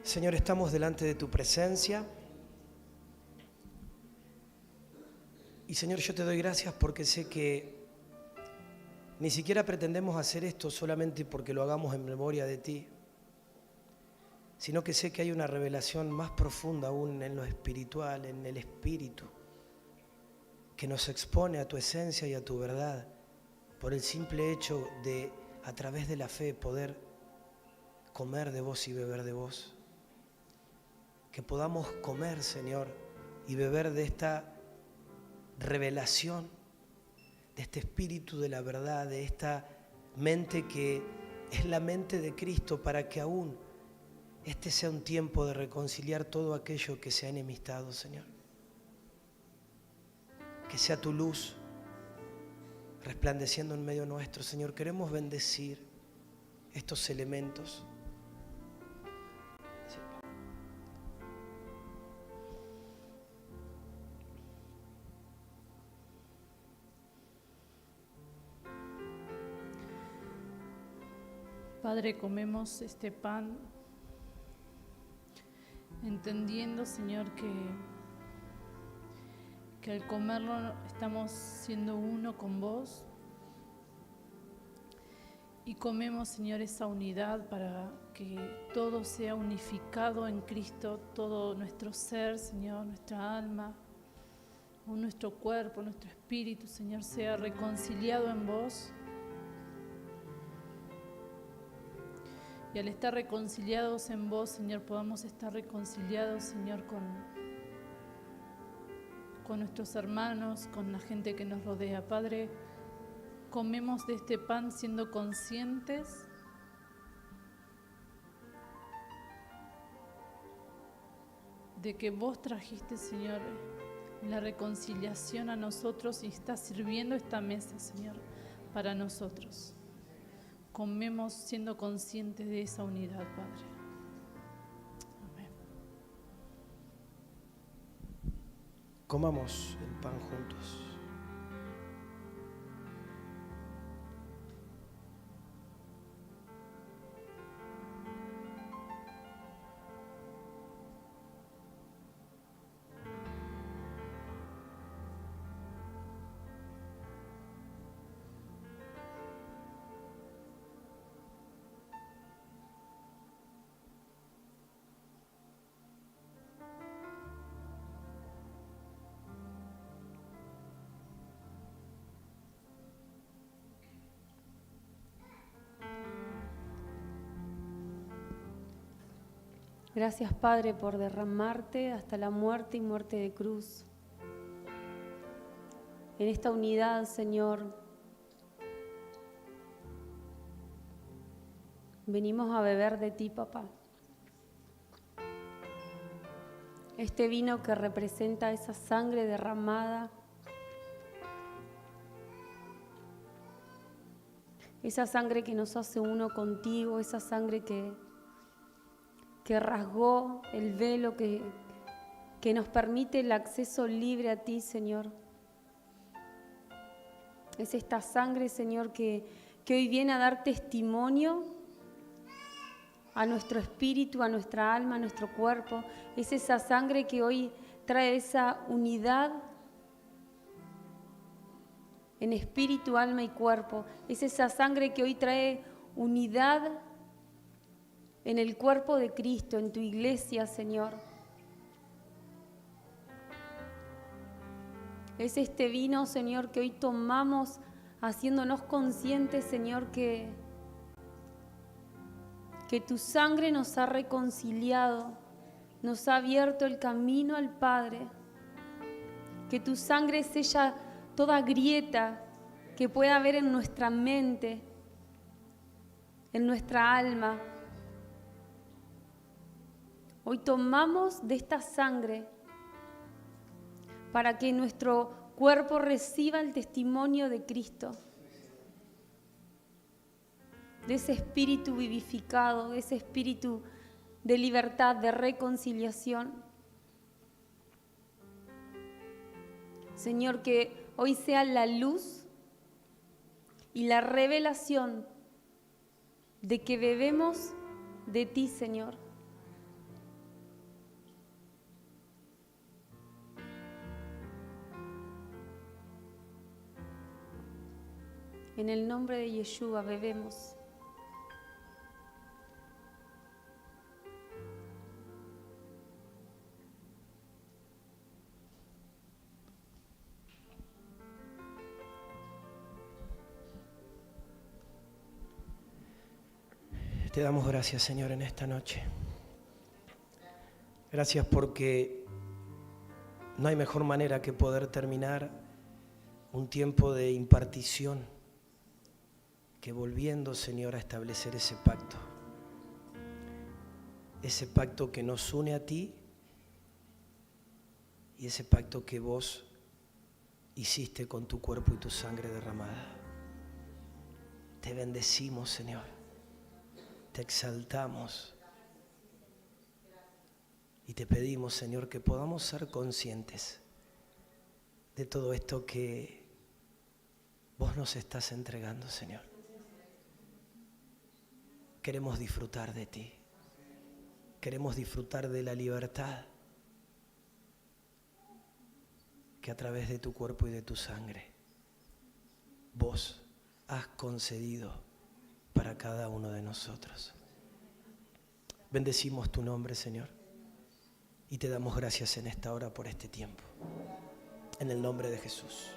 Señor, estamos delante de tu presencia. Y Señor, yo te doy gracias porque sé que ni siquiera pretendemos hacer esto solamente porque lo hagamos en memoria de ti, sino que sé que hay una revelación más profunda aún en lo espiritual, en el espíritu, que nos expone a tu esencia y a tu verdad, por el simple hecho de, a través de la fe, poder comer de vos y beber de vos. Que podamos comer, Señor, y beber de esta revelación, de este espíritu de la verdad, de esta mente que es la mente de Cristo, para que aún este sea un tiempo de reconciliar todo aquello que se ha enemistado, Señor. Que sea tu luz resplandeciendo en medio nuestro, Señor. Queremos bendecir estos elementos. Padre, comemos este pan entendiendo, Señor, que al comerlo estamos siendo uno con vos. Y comemos, Señor, esa unidad para que todo sea unificado en Cristo, todo nuestro ser, Señor, nuestra alma, nuestro cuerpo, nuestro espíritu, Señor, sea reconciliado en vos. Y al estar reconciliados en vos, Señor, podamos estar reconciliados, Señor, con nuestros hermanos, con la gente que nos rodea. Padre, comemos de este pan siendo conscientes de que vos trajiste, Señor, la reconciliación a nosotros y estás sirviendo esta mesa, Señor, para nosotros. Comemos siendo conscientes de esa unidad, Padre. Amén. Comamos el pan juntos. Gracias, Padre, por derramarte hasta la muerte y muerte de cruz. En esta unidad, Señor, venimos a beber de ti, papá. Este vino que representa esa sangre derramada, esa sangre que nos hace uno contigo, esa sangre que rasgó el velo, que nos permite el acceso libre a ti, Señor. Es esta sangre, Señor, que hoy viene a dar testimonio a nuestro espíritu, a nuestra alma, a nuestro cuerpo. Es esa sangre que hoy trae esa unidad en espíritu, alma y cuerpo. Es esa sangre que hoy trae unidad en el cuerpo de Cristo, en tu iglesia, Señor. Es este vino, Señor, que hoy tomamos haciéndonos conscientes, Señor, que tu sangre nos ha reconciliado, nos ha abierto el camino al Padre, que tu sangre sella toda grieta que pueda haber en nuestra mente, en nuestra alma. Hoy tomamos de esta sangre para que nuestro cuerpo reciba el testimonio de Cristo, de ese espíritu vivificado, de ese espíritu de libertad, de reconciliación. Señor, que hoy sea la luz y la revelación de que bebemos de ti, Señor. En el nombre de Yeshua bebemos. Te damos gracias, Señor, en esta noche. Gracias porque no hay mejor manera que poder terminar un tiempo de impartición que volviendo, Señor, a establecer ese pacto. Ese pacto que nos une a ti y ese pacto que vos hiciste con tu cuerpo y tu sangre derramada. Te bendecimos, Señor. Te exaltamos y te pedimos, Señor, que podamos ser conscientes de todo esto que vos nos estás entregando, Señor. Queremos disfrutar de ti, queremos disfrutar de la libertad que a través de tu cuerpo y de tu sangre vos has concedido para cada uno de nosotros. Bendecimos tu nombre, Señor, y te damos gracias en esta hora por este tiempo. En el nombre de Jesús.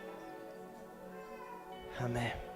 Amén.